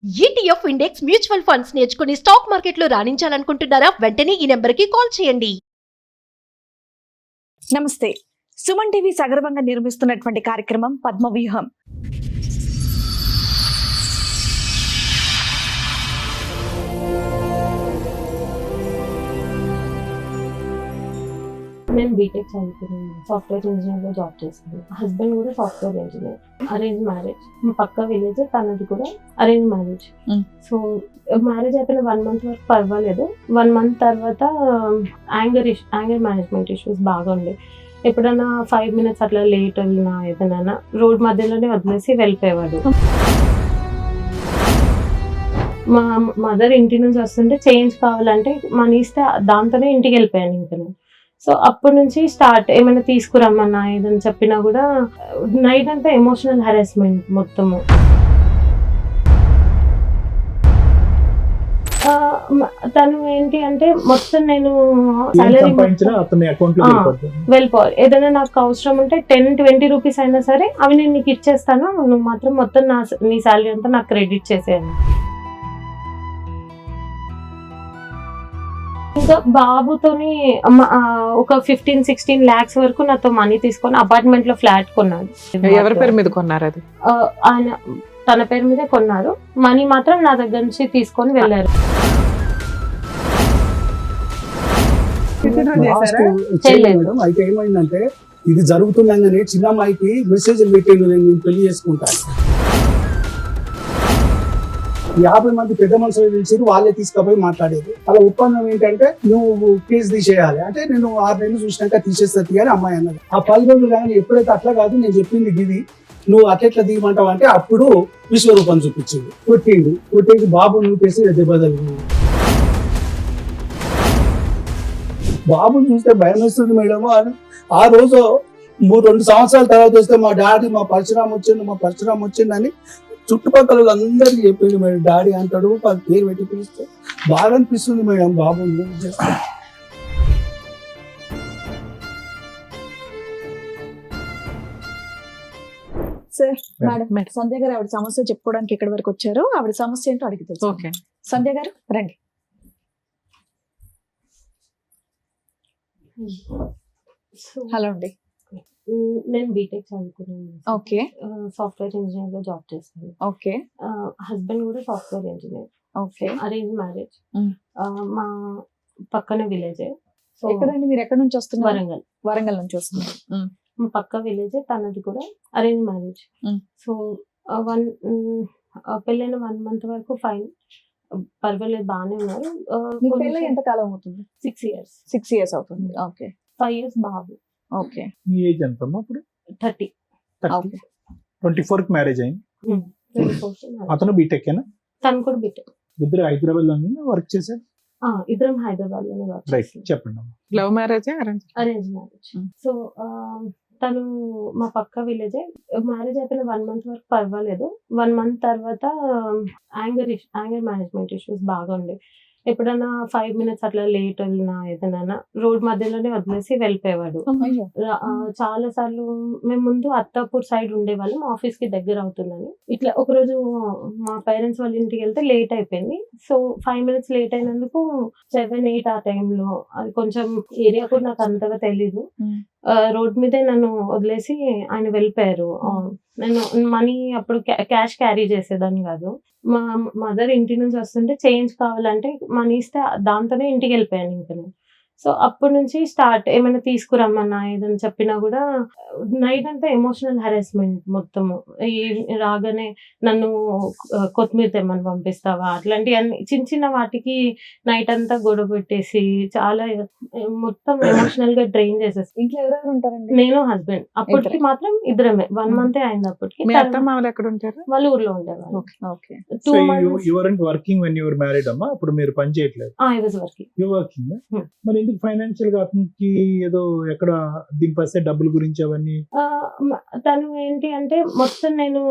ETF index mutual funds నేర్చుకుని stock మార్కెట్లో రాణించాలనుకుంటున్నారా? వెంటనే ఈ నెంబర్కి కాల్ చేయండి. నమస్తే. సుమన్ టీవీ సగర్వంగా నిర్మిస్తున్నటువంటి కార్యక్రమం పద్మవ్యూహం. నేను బీటెక్ చదువుకున్నాను, సాఫ్ట్వేర్ ఇంజనీర్లో జాబ్ చేస్తాను. హస్బెండ్ కూడా సాఫ్ట్వేర్ ఇంజనీర్. Arrange marriage. మా పక్క విలేజ్, తనది కూడా అరేంజ్ మ్యారేజ్. సో మ్యారేజ్ అయిపోయిన 1 month వరకు పర్వాలేదు. 1 month తర్వాత యాంగర్ మేనేజ్మెంట్ ఇష్యూస్ బాగా ఉండే. ఎప్పుడన్నా 5 minutes అట్లా లేట్ వెళ్ళినా ఏదైనా రోడ్ మధ్యలోనే వదిలేసి వెళ్ళిపోయేవాడు. మా మదర్ ఇంటి నుంచి వస్తుంటే చేంజ్ కావాలంటే మనీ ఇస్తే దాంతోనే ఇంటికి వెళ్ళిపోయాను ఇంకా నేను. సో అప్పటి నుంచి స్టార్ట్, ఏమైనా తీసుకురమ్మన్నా ఏదని చెప్పినా కూడా నైట్ అంతా ఎమోషనల్ హెరాస్మెంట్ మొత్తము. తను ఏంటి అంటే మొత్తం నేను సాలరీ వెళ్ళిపోవాలి. ఏదైనా నాకు అవసరం ఉంటే 10-20 రూపీస్ అయినా సరే అవి నేను నీకు ఇచ్చేస్తాను, నువ్వు మాత్రం మొత్తం నీ సాలరీ అంతా నాకు క్రెడిట్ చేసేయాలి. ఇంకా బాబుతోని ఒక 15-16 lakhs వరకు నాతో మనీ తీసుకొని అపార్ట్మెంట్ లో ఫ్లాట్ కొన్నాడు. ఎవరి పేరు మీద కొన్నారు? అది ఆయన తన పేరు మీదే కొన్నారు. మనీ మాత్రం నా దగ్గర నుంచి తీసుకొని వెళ్ళారు. అయితే ఏమైందంటే ఇది జరుగుతుందని చిన్న అమ్మాయికి మెసేజ్ పెట్టిండు, నేను పెళ్లి చేసుకుంటాను. 50 మంది పెద్ద మనుషులు పిలిచి వాళ్ళే తీసుకుపోయి మాట్లాడేది. అలా ఒప్పందం ఏంటంటే నువ్వు కేసు తీసేయాలి అంటే నేను 6 నెలలు చూసినాక తీసేస్తుంది అని అమ్మాయి అన్నది. ఆ 10 రోజులు కానీ ఎప్పుడైతే అట్లా కాదు, నేను చెప్పింది ఇది, నువ్వు అట్లా దిగమంటావు అంటే అప్పుడు విశ్వరూపం చూపించింది. కొట్టేసి బాబు నూపేసి దెబ్బతలు. బాబుని చూస్తే భయం వేస్తుంది మేడం. ఆ రోజు 2 సంవత్సరాల తర్వాత వస్తే మా డాడీ మా పరశురామ్ వచ్చిండు అని చుట్టుపక్కల అందరికి చెప్పిండు మేడం. డాడీ అంటాడు, పేరు పెట్టి పిలిస్తే బాగా అనిపిస్తుంది మేడం బాబు. సార్, మేడం సంధ్య గారు ఆవిడ సమస్య చెప్పుకోవడానికి ఎక్కడి వరకు వచ్చారు, ఆవిడ సమస్య ఏంటో అడిగి తెలుసు. ఓకే సంధ్య గారు రండి. హలో అండి. నేను బీటెక్ చదువుకున్నాను. ఓకే. సాఫ్ట్వేర్ ఇంజనీర్ లో జాబ్ చేస్తాను. ఓకే. హస్బెండ్ కూడా software engineer. Okay. Arrange marriage. మా పక్కన విలేజ్. ఎక్కడండి మీరు? ఎక్కడి నుంచి వస్తున్నారు? వరంగల్. వరంగల్ నుంచి వస్తున్నారు. మా పక్క విలేజ్, తనది కూడా అరేంజ్ మ్యారేజ్. సో పెళ్ళైన 1 month వరకు ఫైన్, పర్వాలేదు, బాగానే ఉన్నారు. ఎంత కాలం అవుతుంది? 6 years. 6 years అవుతుంది. ఓకే. 5 years బాబు. ఓకే. మీ ఏజ్ ఎంత అప్పుడు? 30. 24 కి మ్యారేజ్ అయింది. 24. అతను బీటెక్ ఏనా? తను కూడా బీటెక్. ఇద్దరు హైదరాబాద్ లో వర్క్ చేశారు. ఇద్దరం హైదరాబాద్ లోనే వర్క్ చేస్తాం. చెప్పండి. Love marriage arrange marriage. So తను మా పక్క విలేజ్. మ్యారేజ్ అయిపోయిన 1 month వరకు పర్వాలేదు. 1 month తర్వాత యాంగర్ మేనేజ్మెంట్ ఇష్యూస్ బాగా ఉండే. ఎప్పుడన్నా 5 minutes అట్లా లేట్ వెళ్ళినా ఏదైనా రోడ్ మధ్యలోనే వదిలేసి వెళ్ళిపోయేవాడు. చాలా సార్లు మేము ముందు అత్తాపూర్ సైడ్ ఉండేవాళ్ళం, ఆఫీస్ కి దగ్గర అవుతుందని. ఇట్లా ఒకరోజు మా పేరెంట్స్ వాళ్ళ ఇంటికి వెళ్తే లేట్ అయిపోయింది. సో 5 minutes లేట్ అయినందుకు 7-8 ఆ టైంలో, అది కొంచెం ఏరియా కూడా నాకు అంతగా తెలీదు, రోడ్ మీదే నన్ను వదిలేసి ఆయన వెళ్ళిపోయారు. నేను మనీ అప్పుడు క్యాష్ క్యారీ చేసేదాన్ని కాదు. మా మదర్ ఇంటి నుంచి వస్తుంటే చేంజ్ కావాలంటే మనీ ఇస్తే దాంతోనే ఇంటికి వెళ్ళిపోయాను ఇంకా నేను. సో అప్పటి నుంచి స్టార్ట్, ఏమైనా తీసుకురమ్మన్నా ఏదని చెప్పినా కూడా నైట్ అంతా ఎమోషనల్ హెరాస్మెంట్ మొత్తము. రాగానే నన్ను కొత్తిమీర తెమ్మని పంపిస్తావా, అట్లాంటి అన్ని చిన్న వాటికి నైట్ అంతా గొడవ పెట్టేసి చాలా మొత్తం ఎమోషనల్ గా డ్రైన్ చేసేసి. ఇంట్లో ఎవరెవరు ఉంటారండి? నేను, హస్బెండ్. అప్పటికి మాత్రం ఇద్దరమే. 1 month అయింది అప్పటికి. ఎక్కడ ఉంటారు? వాళ్ళు ఊర్లో ఉండేవాళ్ళు. 2 months. You weren't working when you were married అమ్మా? అప్పుడు మీరు పని చేయట్లేదు? I was working. You working? మరి ఎందుకు ఫైనాన్షియల్ గా అతనికి ఏదో ఎక్కడ దింపేస్తే డబ్బుల గురించి అవన్నీ తను ఏంటి అంటే మొత్తం నేను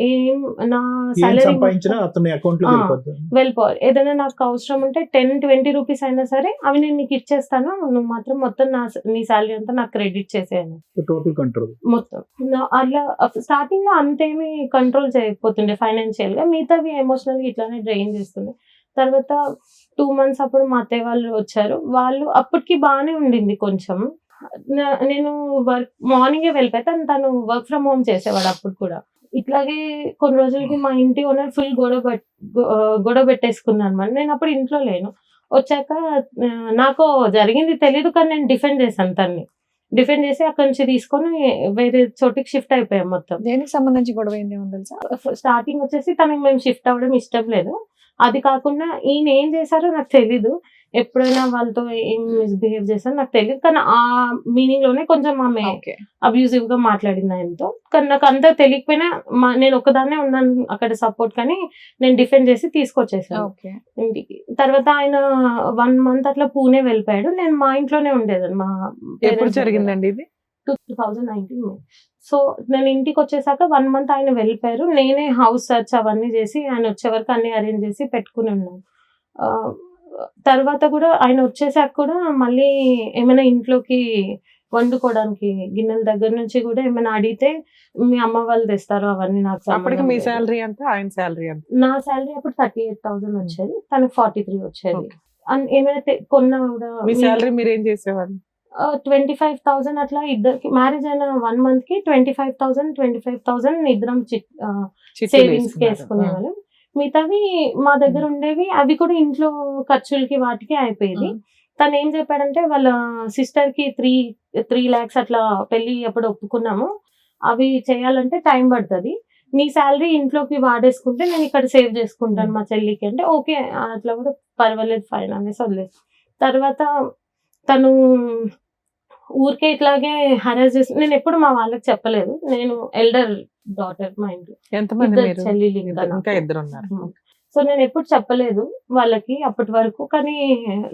ఏం నా ఏం సాలరీ సంపాదించినా అతని అకౌంట్ లో వెళ్ళిపోతుంది. వెళ్ళిపోవాలి. ఏదైనా నాకు అవసరం ఉంటే 10-20 రూపీస్ అయినా సరే అవి నేను నీకు ఇచ్చేస్తాను, నువ్వు మాత్రం మొత్తం నీ సాలరీ అంతా నాకు క్రెడిట్ చేసేయాలి టోటల్ కంట్రోల్. మొత్తం. అట్లా స్టార్టింగ్ లో అంతేమీ కంట్రోల్ చేయకపోతుండే ఫైనాన్షియల్ గా, మిగతావి ఎమోషనల్ గా ఇట్లానే డ్రైన్ చేస్తుండే. తర్వాత 2 months అప్పుడు మా అత్తయ్య వాళ్ళు వచ్చారు. వాళ్ళు అప్పటికి బాగానే ఉండింది కొంచెం. నేను వర్క్ మార్నింగే వెళ్ళిపోతే తను వర్క్ ఫ్రమ్ హోమ్ చేసేవాడు అప్పుడు కూడా. ఇట్లాగే కొన్ని రోజులకి మా ఇంటి ఓనర్ ఫుల్ గొడవ పెట్టేసుకున్నాను అనమాట. నేను అప్పుడు ఇంట్లో లేను. వచ్చాక నాకు జరిగింది తెలీదు, కానీ నేను డిఫెండ్ చేశాను తన్ని. డిఫెండ్ చేసి అక్కడి నుంచి తీసుకొని వేరే చోటికి షిఫ్ట్ అయిపోయాం మొత్తం. దేనికి సంబంధించి గొడవ ఏంది తెలుసా? స్టార్టింగ్ వచ్చేసి తనకి మేము షిఫ్ట్ అవ్వడం ఇష్టం లేదు. అది కాకుండా ఈయన ఏం చేశారో నాకు తెలీదు. ఎప్పుడైనా వాళ్ళతో ఏం మిస్బిహేవ్ చేశారో నాకు తెలియదు, కానీ ఆ మీనింగ్ లోనే కొంచెం ఆమె అబ్యూజివ్ గా మాట్లాడింది ఆయనతో. కానీ నాకు అంతా తెలియకపోయినా నేను ఒకదాన్నే ఉన్నాను అక్కడ సపోర్ట్, కానీ నేను డిఫెండ్ చేసి తీసుకొచ్చేసాను ఇంటికి. తర్వాత ఆయన 1 month అట్లా పూణే వెళ్ళిపోయాడు. నేను మా ఇంట్లోనే ఉండేదాన్ని. మా ఎప్పుడు జరిగిందండి ఇది? 2019 May. సో నేను ఇంటికి వచ్చేసాక 1 month ఆయన వెళ్ళిపోయారు. నేనే హౌస్ సర్చ్ అవన్నీ చేసి ఆయన వచ్చే వరకు అన్ని అరేంజ్ చేసి పెట్టుకుని ఉన్నాను. తర్వాత కూడా ఆయన వచ్చేసాక కూడా మళ్ళీ ఏమైనా ఇంట్లోకి వండుకోవడానికి గిన్నెల దగ్గర నుంచి కూడా ఏమైనా అడిగితే మీ అమ్మ వాళ్ళు తెస్తారు అవన్నీ. నాకు అప్పటికి మీ శాలరీ ఎంత, ఆయన శాలరీ ఎంత? నా శాలరీ అప్పుడు 38,000 వచ్చేది, తనకు 43 వచ్చేది. ఏమైనా కొన్నా కూడా మీ శాలరీ మీరు ఏం చేసేవారు? 25,000 అట్లా ఇద్దరికి. మ్యారేజ్ అయిన 1 month కి 25,000 ఇద్దరం సేవింగ్స్ కి వేసుకునేవాళ్ళం. మిగతావి మా దగ్గర ఉండేవి, అవి కూడా ఇంట్లో ఖర్చులకి వాటికి అయిపోయేది. తను ఏం చెప్పాడంటే వాళ్ళ సిస్టర్ కి 3 lakhs అట్లా పెళ్లి అప్పుడు ఒప్పుకున్నాము, అవి చేయాలంటే టైం పడుతుంది, నీ శాలరీ ఇంట్లోకి వాడేసుకుంటే నేను ఇక్కడ సేవ్ చేసుకుంటాను మా చెల్లికి అంటే ఓకే అట్లా కూడా పర్వాలేదు ఫైన్ అనేసి వదిలేదు. తర్వాత తను ఊరికే ఇట్లాగే హరాస్ చేసి, నేను ఎప్పుడు మా వాళ్ళకి చెప్పలేదు. నేను ఎల్డర్ డాటర్ మా ఇంట్లో, ఎంతమంది? చెల్లెలు ఇంకా ఇద్దరు ఉన్నారు. సో నేను ఎప్పుడు చెప్పలేదు వాళ్ళకి అప్పటి వరకు. కానీ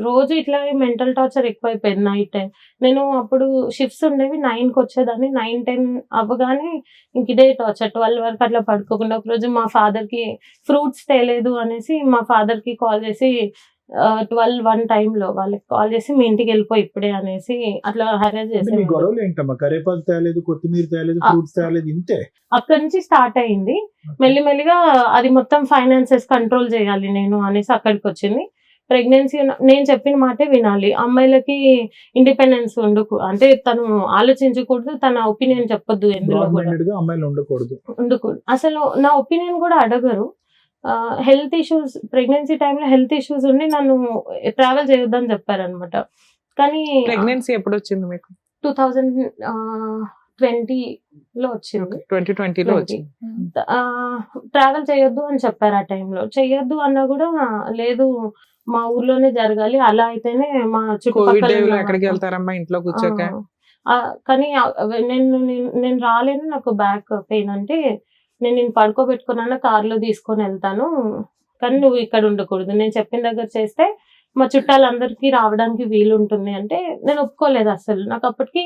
రోజు ఇట్లా మెంటల్ టార్చర్ ఎక్కువైపోయింది నైట్ టైం. నేను అప్పుడు షిఫ్ట్స్ ఉండేవి, 9కి వచ్చేదాన్ని. 9-10 అవ్వగానే ఇంక ఇదే టార్చర్, 12 వరకు అట్లా పడుకోకుండా. ఒక రోజు మా ఫాదర్కి ఫ్రూట్స్ తేలేదు అనేసి మా ఫాదర్కి కాల్ చేసి 12-1 టైంలో వాళ్ళకి కాల్ చేసి మీ ఇంటికి వెళ్ళిపోయి ఇప్పుడే అనేసి అట్లా హరాస్ చేసి. గొడవలు ఏంటమ్మా, కరేపాకు తేలేదు, కొత్తిమీర తేలేదు, ఫ్రూట్స్ తేలేదు, ఇంతే. అక్కడి నుంచి స్టార్ట్ అయింది. మెల్లిమెల్లిగా అది మొత్తం ఫైనాన్సెస్ కంట్రోల్ చేయాలి నేను అనేసి అక్కడికి వచ్చింది. ప్రెగ్నెన్సీ నేను చెప్పిన మాటే వినాలి, అమ్మాయిలకి ఇండిపెండెన్స్ ఉండకు అంటే తను ఆలోచించకూడదు, తన ఒపీనియన్ చెప్పొద్దు, ఎందులో ఉండకూడదు. అసలు నా ఒపీనియన్ కూడా అడగరు. హెల్త్ ఇష్యూస్, ప్రెగ్నెన్సీ టైంలో హెల్త్ ఇష్యూస్ ఉండి నన్ను ట్రావెల్ చేయొద్దని చెప్పారనమాట. కానీ ప్రెగ్నెన్సీ ఎప్పుడు వచ్చింది మీకు? 2020లో వచ్చింది. 2020లో వచ్చింది. ట్రావెల్ చేయొద్దు అని చెప్పారు ఆ టైంలో. చెయ్యొద్దు అన్నా కూడా లేదు మా ఊర్లోనే జరగాలి, అలా అయితేనే మా చుట్టుపక్కల ఎక్కడికి వెళ్తారమ్మా ఇంట్లో కూర్చోక. కానీ నేను రాలేను, నాకు బ్యాక్ పెయిన్ అంటే నేను పడుకోబెట్టుకున్నా కార్లో తీసుకొని వెళ్తాను, కానీ నువ్వు ఇక్కడ ఉండకూడదు, నేను చెప్పిన దగ్గర చేస్తే మా చుట్టాలందరికీ రావడానికి వీలు ఉంటుంది అంటే నేను ఒప్పుకోలేదు అసలు. నాకు అప్పటికి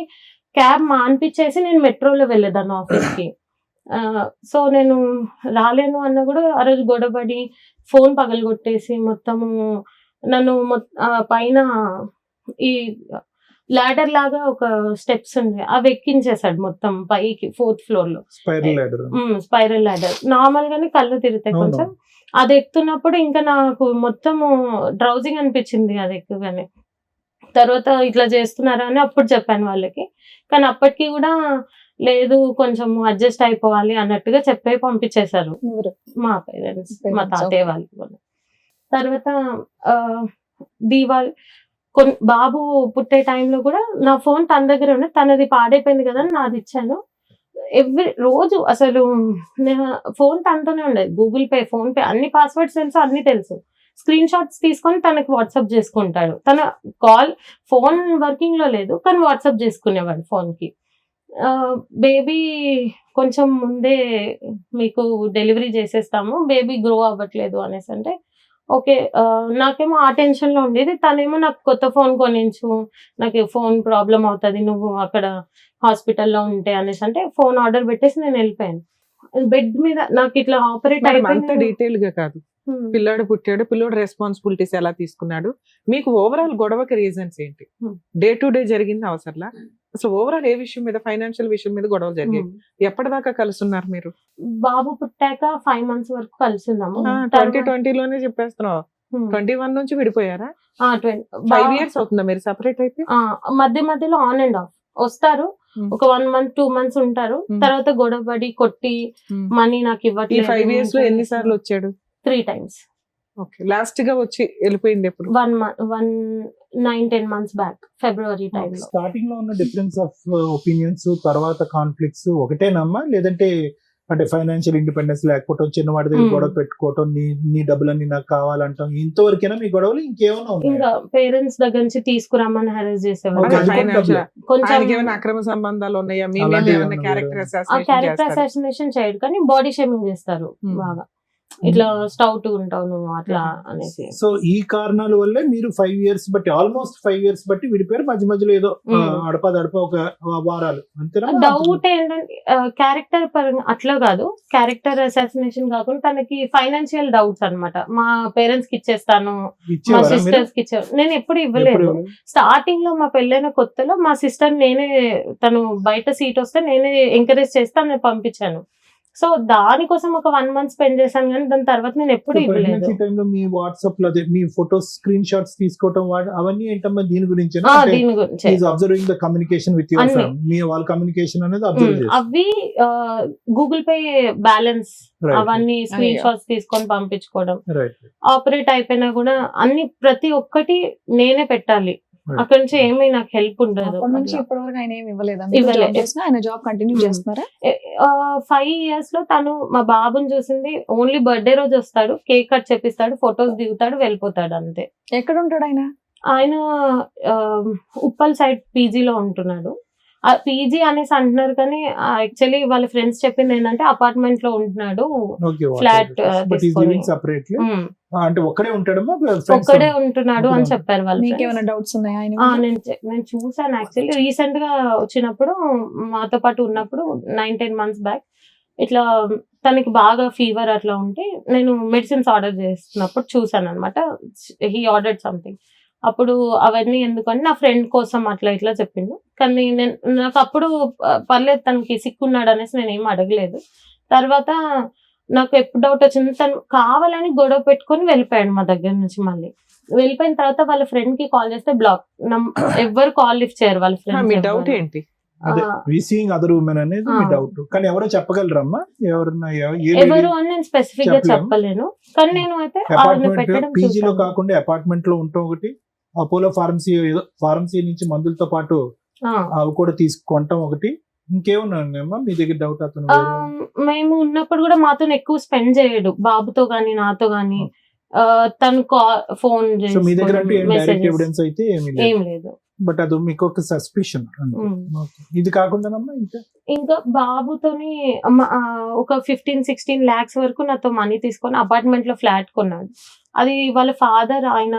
క్యాబ్ మాన్పించేసి నేను మెట్రోలో వెళ్ళేదాన్ని ఆఫీస్కి. సో నేను రాలేను అన్న కూడా ఆ రోజు గొడవపడి ఫోన్ పగలగొట్టేసి మొత్తము నన్ను పైన ఈ లాడర్ లాగా ఒక స్టెప్స్ ఉంది అవి ఎక్కించేసాడు మొత్తం పైకి 4th floor లో. స్పైరల్ లాడర్ నార్మల్ గానే కళ్ళు తిరుగుతాయి కొంచెం. అది ఎక్కుతున్నప్పుడు ఇంకా నాకు మొత్తము డ్రౌజింగ్ అనిపించింది అది ఎక్కువగానే. తర్వాత ఇట్లా చేస్తున్నారా అని అప్పుడు చెప్పాను వాళ్ళకి, కానీ అప్పటికి కూడా లేదు కొంచెం అడ్జస్ట్ అయిపోవాలి అన్నట్టుగా చెప్పే పంపించేశారు మా పేరెంట్స్, మా తాతయ్య వాళ్ళు. తర్వాత దీవాళి బాబు పుట్టే టైంలో కూడా నా ఫోన్ తన దగ్గర ఉండే, తనది పాడైపోయింది కదా నాది ఇచ్చాను. రోజు అసలు ఫోన్ తనతోనే ఉండేది, గూగుల్ పే, ఫోన్ పే అన్ని పాస్వర్డ్స్ తెలుసు, అన్ని తెలుసు. స్క్రీన్ షాట్స్ తీసుకొని తనకి వాట్సాప్ చేసుకుంటాడు. తన ఫోన్ వర్కింగ్ లో లేదు కానీ వాట్సాప్ చేసుకునేవాడు ఫోన్ కి. బేబీ కొంచెం ముందే మీకు డెలివరీ చేసేస్తాము, బేబీ గ్రో అవ్వట్లేదు అనేసి అంటే ఓకే. నాకేమో ఆ టెన్షన్‌లో ఉండేది. తనేమో నాకు కొత్త ఫోన్ కొనించు, నాకు ఫోన్ ప్రాబ్లమ్ అవుతది. నువ్వు అక్కడ హాస్పిటల్‌లో ఉంటే అనేసి అంటే ఫోన్ ఆర్డర్ పెట్టేసి నేను వెళ్ళిపోయాను. బెడ్ మీద నాకు ఇట్లా ఆపరేట్ మేడం అంత అయిపోయింది. డీటెయిల్ గా కాదు, పిల్లాడు పుట్టాడు, పిల్లోడు రెస్పాన్సిబిలిటీస్ ఎలా తీసుకున్నాడు, మీకు ఓవరాల్ గొడవకి రీజన్స్ ఏంటి, డే టు డే జరిగింది అవసరంలా, అసలు ఓవరాల్ ఏ విషయం మీద, ఫైనాన్షియల్ విషయం మీద గొడవలు జరిగాయి, ఎప్పటిదాకా కలుస్తున్నారు మీరు? బాబు పుట్టాక 5 months వరకు కలిసి ఉన్నాము. 2020 లోనే చెప్పేస్తున్నావు, 21 నుంచి విడిపోయారా? 5 years అవుతుందా మీరు సెపరేట్ అయిపోయి? మధ్య మధ్యలో ఆన్ అండ్ ఆఫ్ వస్తారు. ఒక 1 month 2 months ఉంటారు. తర్వాత గొడవ పడి కొట్టి మనీ నాకు ఈ ఇవ్వట్లేదు. 5 years లో ఎన్ని సార్లు వచ్చాడు? 3 times. ఓకే, లాస్ట్ గా వచ్చి వెళ్ళిపోయింది ఎప్పుడు? 9-10 months బ్యాక్ ఫిబ్రవరి టైంలో. స్టార్టింగ్ లో ఉన్న డిఫరెన్స్ ఆఫ్ ఒపీనియన్స్ తర్వాత కాన్ఫ్లిక్ట్స్ ఒకటేనమ్మా, లేదంటే అంటే ఫైనాన్షియల్ ఇండిపెండెన్స్ లేకపోవటం, చిన్నవాడి దగ్గర గొడవ పెట్టుకోవటం, నీ డబ్బులన్నీ నాకు కావాలంటాం, ఇంతవరకేనా మీ గొడవలు? ఇంకేమైనా ఉన్నాయా? ఇంకా పేరెంట్స్ దగ్గర నుంచి తీసుకురమ్మని హెరాస్ చేసేవాళ్ళు. Okay, అది కూడా Financial- డబ్బులే. కొంచెం ఆయనకి ఏమైనా అక్రమ సంబంధాలు ఉన్నాయా? మీ మీద అలాంటివి ఏమైనా ఏమన్నా క్యారెక్టర్ వేరే? ఆ క్యారెక్టర్ అసాసినేషన్ చేయడు కానీ బాడీ షేమింగ్ చేస్తారు బాగా. ఇట్లా స్టౌట్ ఉంటావు నువ్వు అట్లా అనేసి. సో ఈ కారణాల వల్లే మీరు 5 years బట్టి, ఆల్మోస్ట్ 5 years బట్టి విడిపోయారు. మధ్య మధ్యలో ఏదో అడపదడప ఒక వారాలు అంతేనా? డౌట్ ఏంటంటే క్యారెక్టర్ పరంగా అట్లా కాదు, క్యారెక్టర్ అసాసినేషన్ కాకుండా తనకి ఫైనాన్షియల్ డౌట్స్ అన్నమాట. మా పేరెంట్స్ కి ఇచ్చేస్తాను, మా ఇచ్చేవారా మీరు? సిస్టర్స్ కి ఇచ్చారు. నేను ఎప్పుడు ఎప్పుడు ఇవ్వలేదు. ఇవ్వలేదు? స్టార్టింగ్ లో మా పెళ్ళైన కొత్తలో మా సిస్టర్ నేనే, తను బయట సీట్ వస్తే నేనే ఎంకరేజ్ చేస్తే నేను పంపించాను. సో దానికోసం ఒక 1 month స్పెండ్ చేశాను కానీ దాని తర్వాత నేను ఎప్పుడు ఇవ్వలేదు. ప్రెగ్నెన్సీ టైంలో మీ వాట్సాప్ లో అదే మీ ఫోటోస్ స్క్రీన్ షాట్స్ తీసుకోవటం అవన్నీ ఏంటమ్మా దీని గురించి? దీని గురించి observing the communication with your అన్ని. ఫ్యామిలీ, మీ వాళ్ళ కమ్యూనికేషన్ అనేది అబ్జర్వ్ చేస్తారు. అవి గూగుల్ పే బ్యాలెన్స్ Right. అవన్నీ స్క్రీన్ అయ్యో. షాట్స్ తీసుకొని పంపించుకోవడం. రైట్. ఆపరేట్ అయిపోయినా కూడా అన్ని ప్రతి ఒక్కటి నేనే పెట్టాలి. Right. అక్కడ నుంచి ఏమీ నాకు హెల్ప్ ఉండదు. అప్పటి నుంచి ఇప్పటి వరకు ఆయన ఏమి ఇవ్వలేదా? ఇవ్వలేదు. ఆయన జాబ్ కంటిన్యూ చేస్తున్నారా? 5 years లో తను మా బాబుని చూసింది ఓన్లీ బర్త్డే రోజు వస్తాడు, కేక్ కట్ చేపిస్తాడు, ఫొటోస్ దిగుతాడు, వెళ్ళిపోతాడు అంతే. ఎక్కడ ఉంటాడు ఆయన? ఆయన ఉప్పల్ సైడ్ పీజీలో ఉంటున్నాడు. పీజీ అనేసి అంటున్నారు కానీ యాక్చువల్లీ వాళ్ళ ఫ్రెండ్స్ చెప్పింది ఏంటంటే అపార్ట్మెంట్ లో ఉంటున్నాడు, okay. Flat but is living separately. అంటే ఒక్కడే ఉంటాడమ్మా? ఒక్కడే ఉంటున్నాడు అని చెప్పారు వాళ్ళు. మీకేమైనా డౌట్స్ ఉన్నాయా ఆయన మీద? నేను చూసాను యాక్చువల్లీ రీసెంట్ గా వచ్చినప్పుడు మాతో పాటు ఉన్నప్పుడు 9-10 months బ్యాక్ ఇట్లా తనకి బాగా ఫీవర్ అట్లా ఉంటే నేను మెడిసిన్స్ ఆర్డర్ చేస్తున్నప్పుడు చూసాను అనమాట. He ordered something. అప్పుడు అవన్నీ ఎందుకంటే నా ఫ్రెండ్ కోసం అట్లా ఇట్లా చెప్పిండు. కానీ నాకు అప్పుడు పర్లేదు తనకి సిక్కున్నాడు అనేసి నేను ఏం అడగలేదు. తర్వాత నాకు ఎప్పుడు డౌట్ వచ్చింది, తను కావాలని గొడవ పెట్టుకొని వెళ్ళిపోయాడు మా దగ్గర నుంచి. మళ్ళీ వెళ్ళిపోయిన తర్వాత వాళ్ళ ఫ్రెండ్ కి కాల్ చేస్తే బ్లాక్, ఎవ్వరు కాల్ లిఫ్ట్ చేయరు వాళ్ళ మీ డౌట్ ఫ్రెండ్స్. ఏంటి? అదే సీయింగ్ అదర్ ఉమెన్ అనేది మీ డౌట్. కానీ ఎవరో చెప్పగలరమ్మా? ఎవరన్నా ఎవరు అని నేను స్పెసిఫిక్ గా చెప్పలేను. కానీ నేను అయితే అపార్ట్మెంట్ పీజీలో కాకుండా అపార్ట్మెంట్ లో ఉంటాం ఒకటి, అపోలో ఫార్మసీ ఏదో ఫార్మసీ నుంచి మందులతో పాటు అవి కూడా తీసుకుంటాం ఒకటి, ఇంకేమన్నా మీ దగ్గర డౌట్? అతను మేము ఉన్నప్పుడు కూడా మాతో ఎక్కువ స్పెండ్ చేయడు, బాబుతో గానీ నాతో గానీ. తను ఫోన్ సో మీ దగ్గర అంటే డైరెక్ట్ ఎవిడెన్స్ అయితే ఏం లేదు. బట్ అది మీకు ఒక సస్పిషన్. ఇది కాకుండా ఇంకా బాబుతోని ఒక 15-16 lakhs వరకు నాతో మనీ తీసుకొని అపార్ట్మెంట్ లో ఫ్లాట్ కొన్నాడు. అది వాళ్ళ ఫాదర్ ఆయన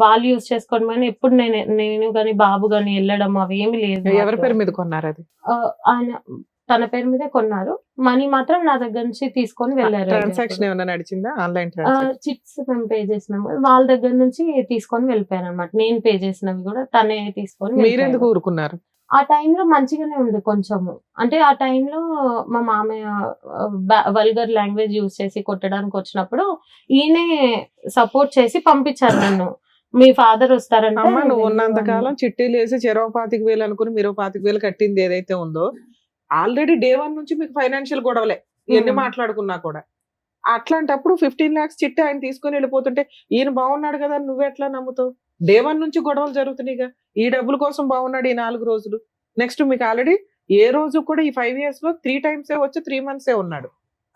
వాళ్ళు యూజ్ చేసుకోవడం కానీ ఎప్పుడు నేను గానీ బాబు గానీ వెళ్ళడం అవి ఏమి లేదు. ఎవరి పేరు మీద కొన్నారు అది? ఆయన తన పేరు మీదే కొన్నారు. మనీ మాత్రం నా దగ్గర నుంచి తీసుకొని వెళ్ళారు. ట్రాన్సాక్షన్ ఏమైనా నడిచిందా? ఆన్లైన్ చిట్స్ మేము పే చేసినాము, వాళ్ళ దగ్గర నుంచి తీసుకొని వెళ్ళిపోయారు అనమాట. నేను పే చేసినవి కూడా తనే తీసుకొని. మీరెందుకు ఊరుకున్నారు? ఆ టైంలో మంచిగానే ఉంది కొంచెము. అంటే ఆ టైంలో మా మామయ్య వల్గర్ లాంగ్వేజ్ యూజ్ చేసి కొట్టడానికి వచ్చినప్పుడు ఈయనే సపోర్ట్ చేసి పంపించారు నన్ను. మీ ఫాదర్ వస్తారంటే. అమ్మ నువ్వు ఉన్నంత కాలం చిట్టీలు వేసి 25,000 అనుకుని మీరు 25,000 కట్టింది ఏదైతే ఉందో, ఆల్రెడీ డే 1 నుంచి మీకు ఫైనాన్షియల్ గొడవలే ఎన్ని మాట్లాడుకున్నా కూడా. అట్లాంటప్పుడు 15 lakhs చిట్టి ఆయన తీసుకొని వెళ్ళిపోతుంటే ఈయన బాగున్నాడు కదా నువ్వు ఎట్లా నమ్ముతావు? డే 1 నుంచి గొడవలు జరుగుతున్నాయిగా. ఈ డబ్బుల కోసం బాగున్నాడు ఈ 4 రోజులు. నెక్స్ట్ మీకు ఆల్రెడీ ఏ రోజు కూడా ఈ 5 years లో 3 times వచ్చి 3 months ఉన్నాడు.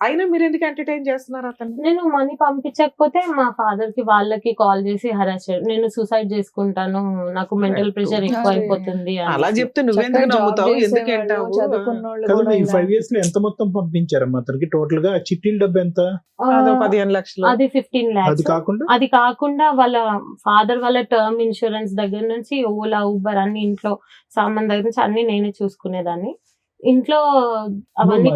అయినా మీరు ఎందుకు ఎంటర్టైన్ చేస్తున్నారు అతను? నేను మనీ పంపించకపోతే మా ఫాదర్ కి వాళ్ళకి కాల్ చేసి హరాస్ చేయడం, నేను సూసైడ్ చేసుకుంటాను, నాకు మెంటల్ ప్రెషర్ ఎక్కువ అయిపోతుంది అలా చెప్తే నువ్వెందుకు నమ్ముతావు, ఎందుకు అంటావు? కదా ఈ 5 years లో ఎంత మొత్తం పంపించారమ్మా అతనికి టోటల్ గా? చిట్టీల డబ్బు ఎంత? అదో 15 లక్షలు. అది 15 అది lakhs. కాకుండా కాకుండా వాళ్ళ ఫాదర్ వాళ్ళ టర్మ్ ఇన్సూరెన్స్ దగ్గర నుంచి ఓలా ఊబర్ అన్ని ఇంట్లో సామాన్ దగ్గర నుంచి అన్ని నేనే చూసుకునేదాన్ని. ఇంట్లో అవన్నీ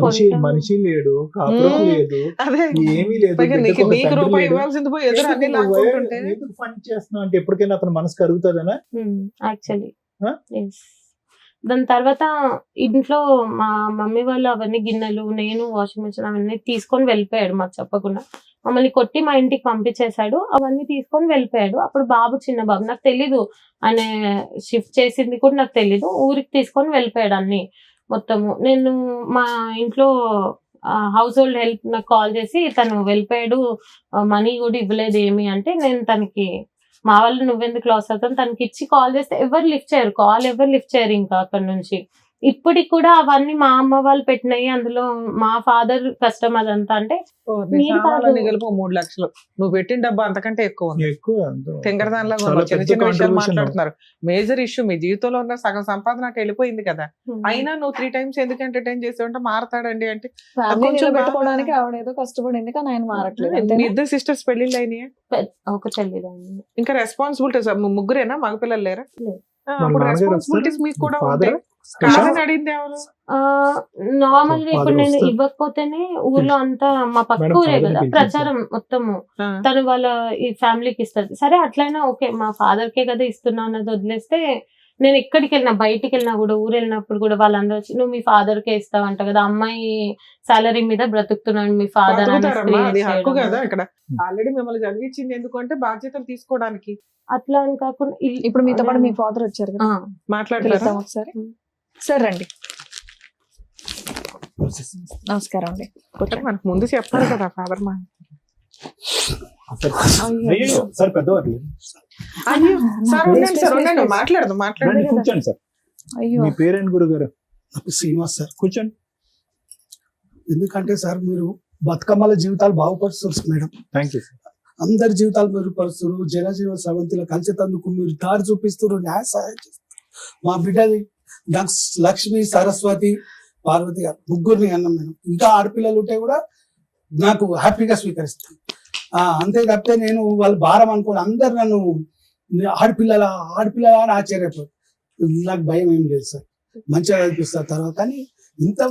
మనిషి లేడు, కాపురం లేదు, అదే ఏమీ లేదు, పైగా బిడ్డకు ఒక నీకు తండ్రి రూపాయి లేడు. ఇవ్వాల్సింది పోయి ఎదురు అన్ని లాక్కుంటుంటే ఎందుకు ఫండ్ చేస్తున్నావు అంటే ఎప్పటికైనా అతని మనసు కరుగుతుందనా? Actually Huh? దాని తర్వాత ఇంట్లో మా మమ్మీ వాళ్ళు అవన్నీ గిన్నెలు, నేను వాషింగ్ మిషన్ అవన్నీ తీసుకొని వెళ్ళిపోయాడు మాకు చెప్పకుండా. మమ్మల్ని కొట్టి మా ఇంటికి పంపించేశాడు, అవన్నీ తీసుకొని వెళ్ళిపోయాడు. అప్పుడు బాబు చిన్న బాబు, నాకు తెలీదు ఆయన షిఫ్ట్ చేసింది కూడా నాకు తెలీదు. ఊరికి తీసుకొని వెళ్ళిపోయాడు అన్ని మొత్తము. నేను మా ఇంట్లో హౌస్ హోల్డ్ హెల్ప్ నాకు కాల్ చేసి తను వెళ్ళిపోయాడు, మనీ కూడా ఇవ్వలేదు ఏమి అంటే, నేను తనకి మా వాళ్ళు నువ్వెందుకు లాస్ అవుతాను తనకి ఇచ్చి కాల్ చేస్తే ఎవరు లిఫ్ట్ చేయరు, కాల్ ఎవరు లిఫ్ట్ చేయరు ఇంకా అక్కడ నుంచి. ఇప్పటికి కూడా అవన్నీ మా అమ్మ వాళ్ళు పెట్టినాయి, అందులో మా ఫాదర్ కష్టం అదంతా. అంటే మీరు కాదు. గెలుపు 3 లక్షలు నువ్వు పెట్టిన డబ్బా అంతకంటే ఎక్కువ ఉంది. ఎక్కువ తింగరదానిలాగా చాలా ఉన్నావు. చిన్న పెద్ద చిన్న విషయాలు contribution. మాట్లాడుతున్నారు. మేజర్ ఇష్యూ మీ జీవితంలో ఉన్న సగం సంపాదన అటు వెళ్ళిపోయింది కదా. అయినా నువ్వు 3 times ఎందుకు ఎంటర్టైన్ చేసావంటే మారతాడండి అంటే ఫ్యామిలీ కొంచెం నిలబెట్టుకోవడానికి ఆవిడ ఏదో కష్టపడింది కానీ ఆయన మారట్లేదు మీ అంతేనా? 2 sisters పెళ్లిళ్ళు అయినాయి. ఒక చెల్లిదండి. ఇంకా రెస్పాన్సిబిలిటీస్ ముగ్గురేనా మగపిల్లలు లేరా? లేదు. అప్పుడు రెస్పాన్సిబిలిటీస్ మీకు కూడా ఉంటాయి. కాదని అడిగింది ఎవరు? నార్మల్గా ఇప్పుడు Father నేను వస్తారు. ఇవ్వకపోతేనే ఊర్లో అంతా మా పక్క Madam, ఊరే father కదా ని పిలిచేసి. ప్రచారం మొత్తము ఆ, తను వాళ్ళ ఈ ఫ్యామిలీకి ఇస్తారు. సరే అట్లయినా ఓకే, మా ఫాదర్ కే కదా ఇస్తున్నా అన్నది వదిలేస్తే, నేను ఎక్కడికి వెళ్ళినా బయటికి వెళ్ళినా కూడా ఊరు వెళ్ళినప్పుడు కూడా వాళ్ళందరూ వచ్చి నువ్వు మీ ఫాదర్ కే ఇస్తావంట కదా, అమ్మాయి సాలరీ మీద బ్రతుకుతున్నాడు మీ ఫాదర్ అని బతుకుతారమ్మా, అది హక్కు చేయడం. కదా. ఇక్కడ ఆల్రెడీ మిమ్మల్ని చదివించింది ఎందుకంటే బాధ్యతలు తీసుకోవడానికి. అట్లా అని కాకుండా ఇప్పుడు మీతో పాటు మీ ఫాదర్ వచ్చారు కదా, మాట్లాడతారా? పిలుద్దాం ఒకసారి. సార్ రండి. నమస్కారం అండి. కూర్చోండి. మనకు ముందు చెప్పాలి కదా ఫాదర్ మా. అయ్యో, సార్ పెద్దవారు అయ్యో సార్ Please, ఉండండి, సార్ please, ఉండండి, please. మాట్లాడదు మాట్లాడదు. రండి, కూర్చోండి సార్. అయ్యో మీ పేరేంటి గురుగారు? నాకు శ్రీనివాస్ సార్. కూర్చోండి. ఎందుకంటే సార్ మీరు బతుకమ్మల జీవితాలు బాగుపరుస్తారు మేడం. Thank you sir. అందరి జీవితాలు మెరుగుపరుస్తారు. జనజీవన సవంతిలో కలిసేటందుకు మీరు దారి చూపిస్తారు, న్యాయ సహాయం చేస్తారు. మా బిడ్డది లక్ష్మి, సరస్వతి, పార్వతి గారు ముగ్గురిని అన్నాం మేడం. ఇంకా ఆడపిల్లలు ఉంటే కూడా నాకు హ్యాపీగా స్వీకరిస్తాను. అంతే తప్పితే నేను వాళ్ళ భారం అనుకోని అందరు నన్ను ఆడపిల్లల అని ఆశ్చర్యపోయి, నాకు భయం ఏం లేదు సార్. మంచిగా అనిపిస్తారు తర్వాత. కానీ ఇంత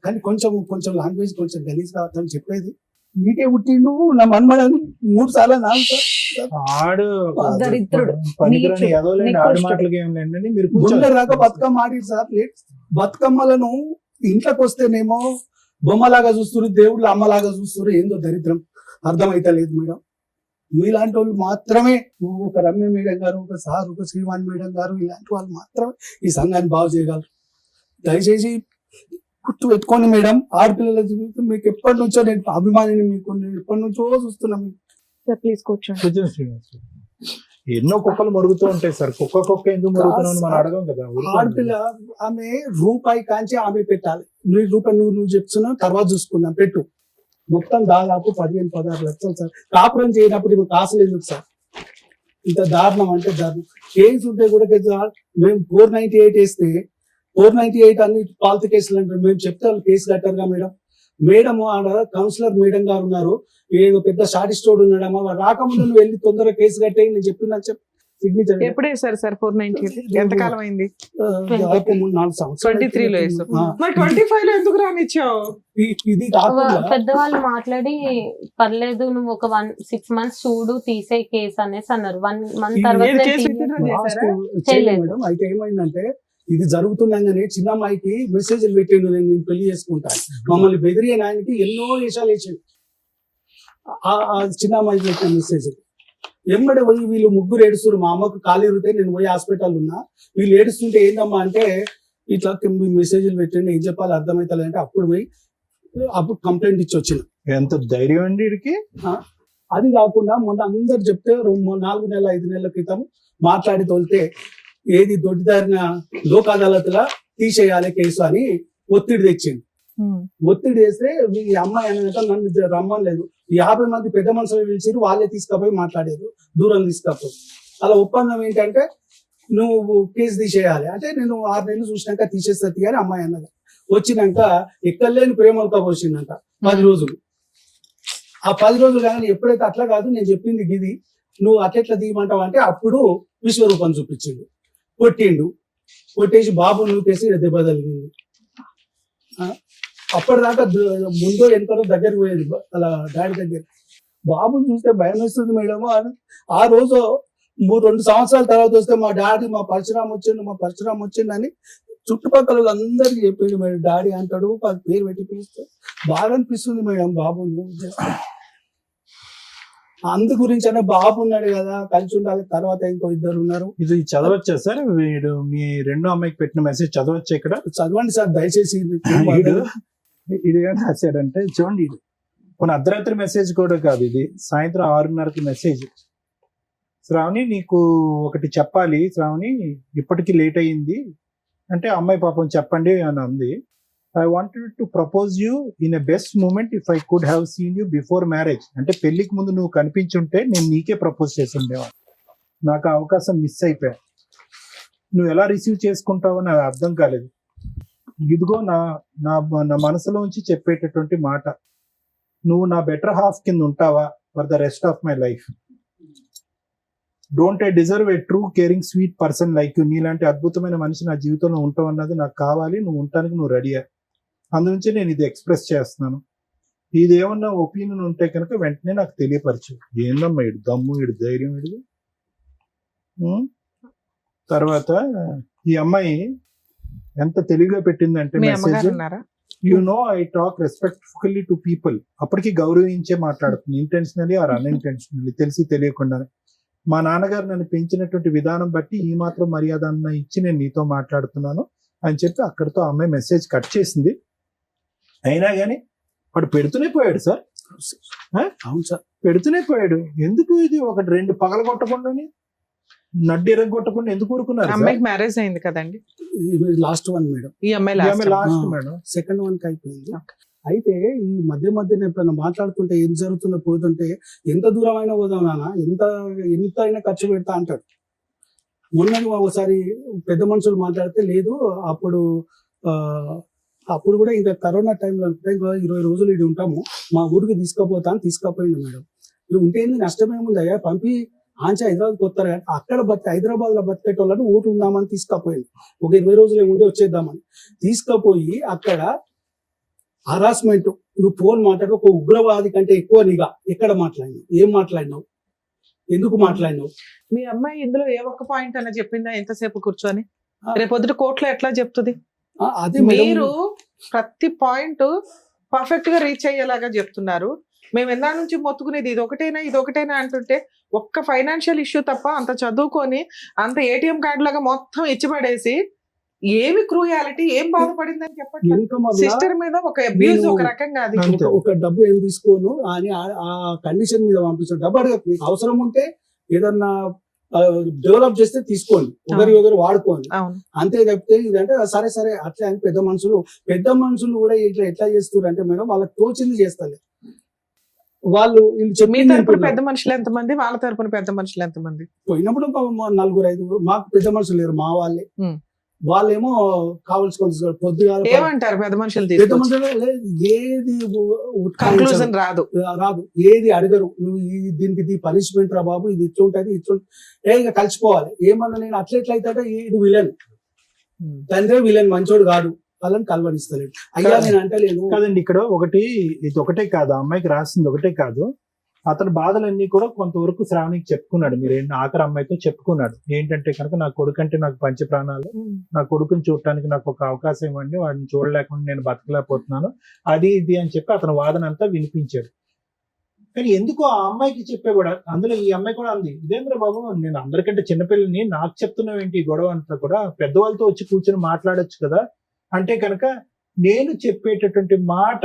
కానీ కొంచెం లాంగ్వేజ్ కొంచెం గలీజ్ కావద్దని చెప్పేది. నీకే పుట్టిండు నా మన్మడని 3 సార్లు నాకు ఆడు దరిద్రుడు. పనికిరాని నీచు. ఎదవలేండి, నీకు ఆడి ఇష్టం. మాటలకి ఏం లేండి. మీరు గుండె కూర్చోండి. రాక బతుకమ్మ ఆడి సార్. బతుకమ్మలను ఇంట్లోకి వస్తేనేమో బొమ్మలాగా చూస్తున్నారు, దేవుళ్ళు అమ్మలాగా చూస్తున్నారు. ఏందో దరిద్రం అర్థమైతే లేదు మేడం. మీలాంటి వాళ్ళు మాత్రమే, ఒక రమ్య మేడం గారు, ఒక సార్, ఒక శ్రీవాణి మేడం గారు, ఇలాంటి వాళ్ళు మాత్రమే ఈ సంఘాన్ని బాగు చేయగలరు. దయచేసి గుర్తు పెట్టుకోండి మేడం. ఆడపిల్లల జీవితం మీకు ఎప్పటి నుంచో నేను అభిమానిని, మీకు నేను ఎప్పటి నుంచో చూస్తున్నాను. సార్ ప్లీజ్ కూర్చోండి. కూర్చోండి శ్రీనివాస్. ఎన్నో కుక్కలు మరుగుతూ ఉంటాయి సార్. కుక్క ఎందుకు మరుగుతున్నావు మనం అడగం కదా. ఆడపిల్ల ఆమె రూపాయి కాంచి ఆమె పెట్టాలి. రూపాయి నువ్వు చెప్తున్నావు, తర్వాత చూసుకుందాం పెట్టు. మొత్తం దాదాపు 15-16 లక్షలు సార్. కాపురం చేయనప్పుడు ఇప్పుడు కాసులు ఎందుకు సార్? ఇంత దారుణం అంటే దారుణం. కేసు ఉంటే కూడా మేము 498 వేస్తే 498 అన్ని పాలత కేసులు అంటారు. మేము చెప్తే వాళ్ళు కేసు కట్టారుగా మేడం. మేడం ఆడ కౌన్సిలర్ మేడం గారు ఉన్నారు, ఏదో పెద్ద షాటిస్టోడ్ ఉన్నాడమ్మా, వాడు రాకముందు నువ్వు వెళ్ళి తొందరగా కేసు కట్టేయి నేను చెప్పిన సిగ్నేచర్. ఎప్పుడు వేసారు సార్ 498? ఎంతకాలం అయింది? 4 సంవత్సరాలు 23 లో వేసావు. మరి 25 లో ఎందుకు రానిచ్చావు? ఇది కాకుండా పెద్దవాళ్ళు మాట్లాడి పర్లేదు నువ్వు ఒక 6 months చూడు తీసే కేసు అనేసి అన్నారు. 1 month తర్వాత ఏది నేను కేసు తీయను. పెట్టినా చేశారా? చేయలేదు మేడం. అయితే ఏమైందంటే ఇది జరుగుతుండగానే చిన్న అమ్మాయికి మెసేజ్లు పెట్టిండు, నేను పెళ్లి చేసుకుంటాను. మమ్మల్ని బెదిరియే ఆయనకి ఎన్నో వేషాలు వేసాడు. ఆ చిన్న అమ్మాయికి పెట్టిన మెసేజ్ ఎమ్మడే పోయి వీళ్ళు ముగ్గురు ఏడుస్తారు. మా అమ్మకు ఖాళీ ఇరితే నేను పోయి హాస్పిటల్ ఉన్నా, వీళ్ళు ఏడుస్తుంటే ఏందమ్మా అంటే ఇట్లా మెసేజ్లు పెట్టండి, ఏం చెప్పాలి అర్థమవుతుంది అంటే అప్పుడు కంప్లైంట్ ఇచ్చి వచ్చిన. ఎంత ధైర్యం అండి వీడికి. అది కాకుండా మొన్న అందరు చెప్తే 4 నెలల 5 నెలల క్రితం మాట్లాడి తోలితే ఏది దొడ్డిదారిన లోక్ అదాలత్లా తీసేయాలి కేసు అని ఒత్తిడి తెచ్చింది. ఒత్తిడి వేస్తే ఈ అమ్మాయి అనేది నన్ను రమ్మలేదు 50 మంది పెద్ద మనుషులు పిలిచిరు, వాళ్ళే తీసుకుపోయి మాట్లాడారు, దూరం తీసుకపోయి. అలా ఒప్పందం ఏంటంటే నువ్వు కేసు తీసేయాలి అంటే నేను 6 నెలలు చూసినాక తీసేస్తుంది అని అమ్మాయి అన్నది. వచ్చినాక ఎక్కలేని ప్రేమలతో పోసిందంట 10 రోజులు. ఆ 10 రోజులు కానీ ఎప్పుడైతే అట్లా కాదు నేను చెప్పింది గిది, నువ్వు అట్లెట్లా తీయమంటావు అంటే అప్పుడు విశ్వరూపం చూపించిండు, కొట్టిండు, కొట్టేసి బాబు నూకేసి దెబ్బ తగిలింది. అప్పటిదాకా ముందో వెనకో దగ్గరికి పోయేది అలా డాడీ దగ్గర. బాబుని చూస్తే భయం వేస్తుంది మేడం. ఆ రోజు 2 సంవత్సరాల తర్వాత వస్తే మా డాడీ మా పరశురామ్ వచ్చిండు అని చుట్టుపక్కల అందరికి చెప్పిండు మేడం. డాడీ అంటాడు, పేరు పెట్టి పిలుస్తే బాగా అనిపిస్తుంది మేడం బాబుని. అందు గురించి అంటే బాబు ఉన్నాడు కదా, కలిసి ఉండాలి. తర్వాత ఇంకో 2 ఉన్నారు. ఇది చదవచ్చా సార్? వీడు మీ రెండో అమ్మాయికి పెట్టిన మెసేజ్ చదవచ్చా ఇక్కడ? చదవండి సార్ దయచేసి. ఇది ఏం రాశాడంటే చూడండి, ఇది కొన్ని అర్ధరాత్రి మెసేజ్ కూడా కాదు, ఇది సాయంత్రం 6:30కి మెసేజ్. శ్రావణి నీకు ఒకటి చెప్పాలి శ్రావణి, ఇప్పటికి లేట్ అయ్యింది అంటే అమ్మాయి పాపం చెప్పండి అని అంది. I wanted to propose you in a best moment if I could have seen you before marriage. అంటే పెళ్లికి ముందు నువ్వు కనిపించుంటే నేను నీకే ప్రపోజ్ చేసి ఉండేవాడు. నాకు ఆ అవకాశం మిస్ అయిపోయా. నువ్వు ఎలా రిసీవ్ చేసుకుంటావో నాకు అర్థం కాలేదు. ఇదిగో నా నా నా మనసులోంచి చెప్పేటటువంటి మాట, నువ్వు నా బెటర్ హాఫ్ కింద ఉంటావా for the rest of my life. Don't I deserve A true caring sweet person like you. నీలాంటి అద్భుతమైన మనిషి నా జీవితంలో ఉంటావు అన్నది నాకు కావాలి. నువ్వు ఉండటానికి నువ్వు రెడీయా. అందునుంచి నేను ఇది ఎక్స్ప్రెస్ చేస్తున్నాను. ఇది ఏమన్నా ఒపీనియన్ ఉంటే కనుక వెంటనే నాకు తెలియపరచు. ఏందమ్మా ఇడు దమ్ము, ఇడు ధైర్యం, ఇడు. తర్వాత ఈ అమ్మాయి ఎంత తెలివిగా పెట్టిందంటే message, you know I talk respectfully to people. అప్పటికి గౌరవించే మాట్లాడుతుంది, ఇంటెన్షనలీ ఆర్ అన్ఇంటెన్షనలీ, తెలిసి తెలియకుండానే. మా నాన్నగారు నన్ను పెంచినటువంటి విధానం బట్టి ఈ మాత్రం మర్యాద అన్న ఇచ్చి నేను నీతో మాట్లాడుతున్నాను అని చెప్పి అక్కడితో అమ్మాయి మెసేజ్ కట్ చేసింది. అయినా కానీ వాడు పెడుతూనే పోయాడు సార్. అవును సార్, పెడుతూనే పోయాడు. ఎందుకు ఇది 1-2 పగల కొట్టకుండాని, నడ్డి ఎరగొట్టకుండా ఎందుకు ఊరుకున్నారు? అమ్మాయికి మ్యారేజ్ అయింది కదండి, లాస్ట్ వన్ మేడం. ఈ అమ్మాయి లాస్ట్ మేడం, సెకండ్ వన్ కి అయిపోయింది. అయితే ఈ మధ్య ఎప్పుడైనా మాట్లాడుతుంటే ఏం జరుగుతుందో పోతుంటే ఎంత దూరం అయినా పోదాం నాన్న, ఎంత అయినా ఖర్చు పెడతా అంటాడు. మొన్న ఒకసారి పెద్ద మనుషులు మాట్లాడితే లేదు, అప్పుడు కూడా ఇంకా కరోనా టైంలో ఇంకా 20 రోజులు ఇది ఉంటాము, మా ఊరికి తీసుకుపోయింది మేడం. ఇది ఉంటే ఏంది నష్టమేముందయ్యా, పంపి ఆంచి హైదరాబాద్కి వస్తారు కానీ అక్కడ హైదరాబాద్ లో బతికేటోళ్ళని ఊరు ఉందామని తీసుకుపోయింది. ఒక 20 రోజులు ఏముంటే వచ్చేద్దామని తీసుకుపోయి అక్కడ హరాస్మెంట్, నువ్వు ఫోన్ మాట్లాడు, ఒక ఉగ్రవాది కంటే ఎక్కువ నీగా ఎక్కడ మాట్లాడినావు, ఏం మాట్లాడినావు, ఎందుకు మాట్లాడినావు? మీ అమ్మాయి ఇందులో ఏ ఒక్క పాయింట్ అన్న చెప్పిందా ఎంతసేపు కూర్చొని? రేపొద్దుట కోర్టులో ఎట్లా చెప్తుంది? అదే మీరు ప్రతి పాయింట్ పర్ఫెక్ట్ గా రీచ్ అయ్యేలాగా చెప్తున్నారు. మేము ఎందా నుంచి మొత్తుకునేది ఇది ఒకటేనా అంటుంటే ఒక్క ఫైనాన్షియల్ ఇష్యూ తప్ప అంత చదువుకొని అంత ఏటీఎం కార్డు లాగా మొత్తం ఇచ్చిపడేసి ఏమి క్రూయాలిటీ, ఏం బాధపడిందని చెప్పండి. సిస్టర్ మీద ఒక అబ్యూజ్, ఒక రకంగా అది ఒక డబ్బు ఏం తీసుకోను అని ఆ కండిషన్ మీద పంపిస్తాను. డబ్బు అడగ, అవసరం ఉంటే ఏదన్నా డెవలప్ చేస్తే తీసుకోండి, ఒకరు వాడుకోండి, అంతే తప్పితే ఇదంటే సరే అట్లా అని పెద్ద మనుషులు కూడా ఇట్లా ఎట్లా చేస్తారు అంటే మేడం వాళ్ళకి తోచింది చేస్తారు. వాళ్ళు మీ తరపున పెద్ద మనుషులు ఎంతమంది, వాళ్ళ తరపున పెద్ద మనుషులు ఎంతమంది? పోయినప్పుడు 4-5 మాకు పెద్ద మనుషులు లేరు, మా వాళ్ళేమో కావాల్సిన పొద్దుగా ఏమంటారు పెద్ద మనుషులు? ఏది కన్క్లూజన్ రాదు, ఏది అడగరు. నువ్వు దీనికి పనిష్మెంట్ రా బాబు, ఇది ఇట్లుంటది ఇక కలిసిపోవాలి. ఏమన్నా నేను అట్లెట్లయితే ఇది విలన్, తండ్రి విలన్, మంచోడు కాదు, వాళ్ళని కలవనిస్తలేడు. అయ్యా నేను అంటలేను కాదండి. ఇక్కడ ఇది ఒకటే కాదు, అమ్మాయికి రాసింది ఒకటే కాదు, అతని బాధలన్నీ కూడా కొంతవరకు శ్రావణికి చెప్పుకున్నాడు. మీరు ఆఖరి అమ్మాయితో చెప్పుకున్నాడు. ఏంటంటే కనుక నా కొడుకు అంటే నాకు పంచ ప్రాణాలు, నా కొడుకుని చూడటానికి నాకు ఒక అవకాశం ఇవ్వండి, వాడిని చూడలేకుండా నేను బతకలేకపోతున్నాను, అది ఇది అని చెప్పి అతని వాదన అంతా వినిపించాడు. కానీ ఎందుకు ఆ అమ్మాయికి చెప్పేవాడు? అందులో ఈ అమ్మాయి కూడా అంది, ఇదేంద్ర బాబు నేను అందరికంటే చిన్నపిల్లని నాకు చెప్తున్నావు ఏంటి గొడవ అంతా కూడా, పెద్దవాళ్ళతో వచ్చి కూర్చొని మాట్లాడొచ్చు కదా అంటే కనుక నేను చెప్పేటటువంటి మాట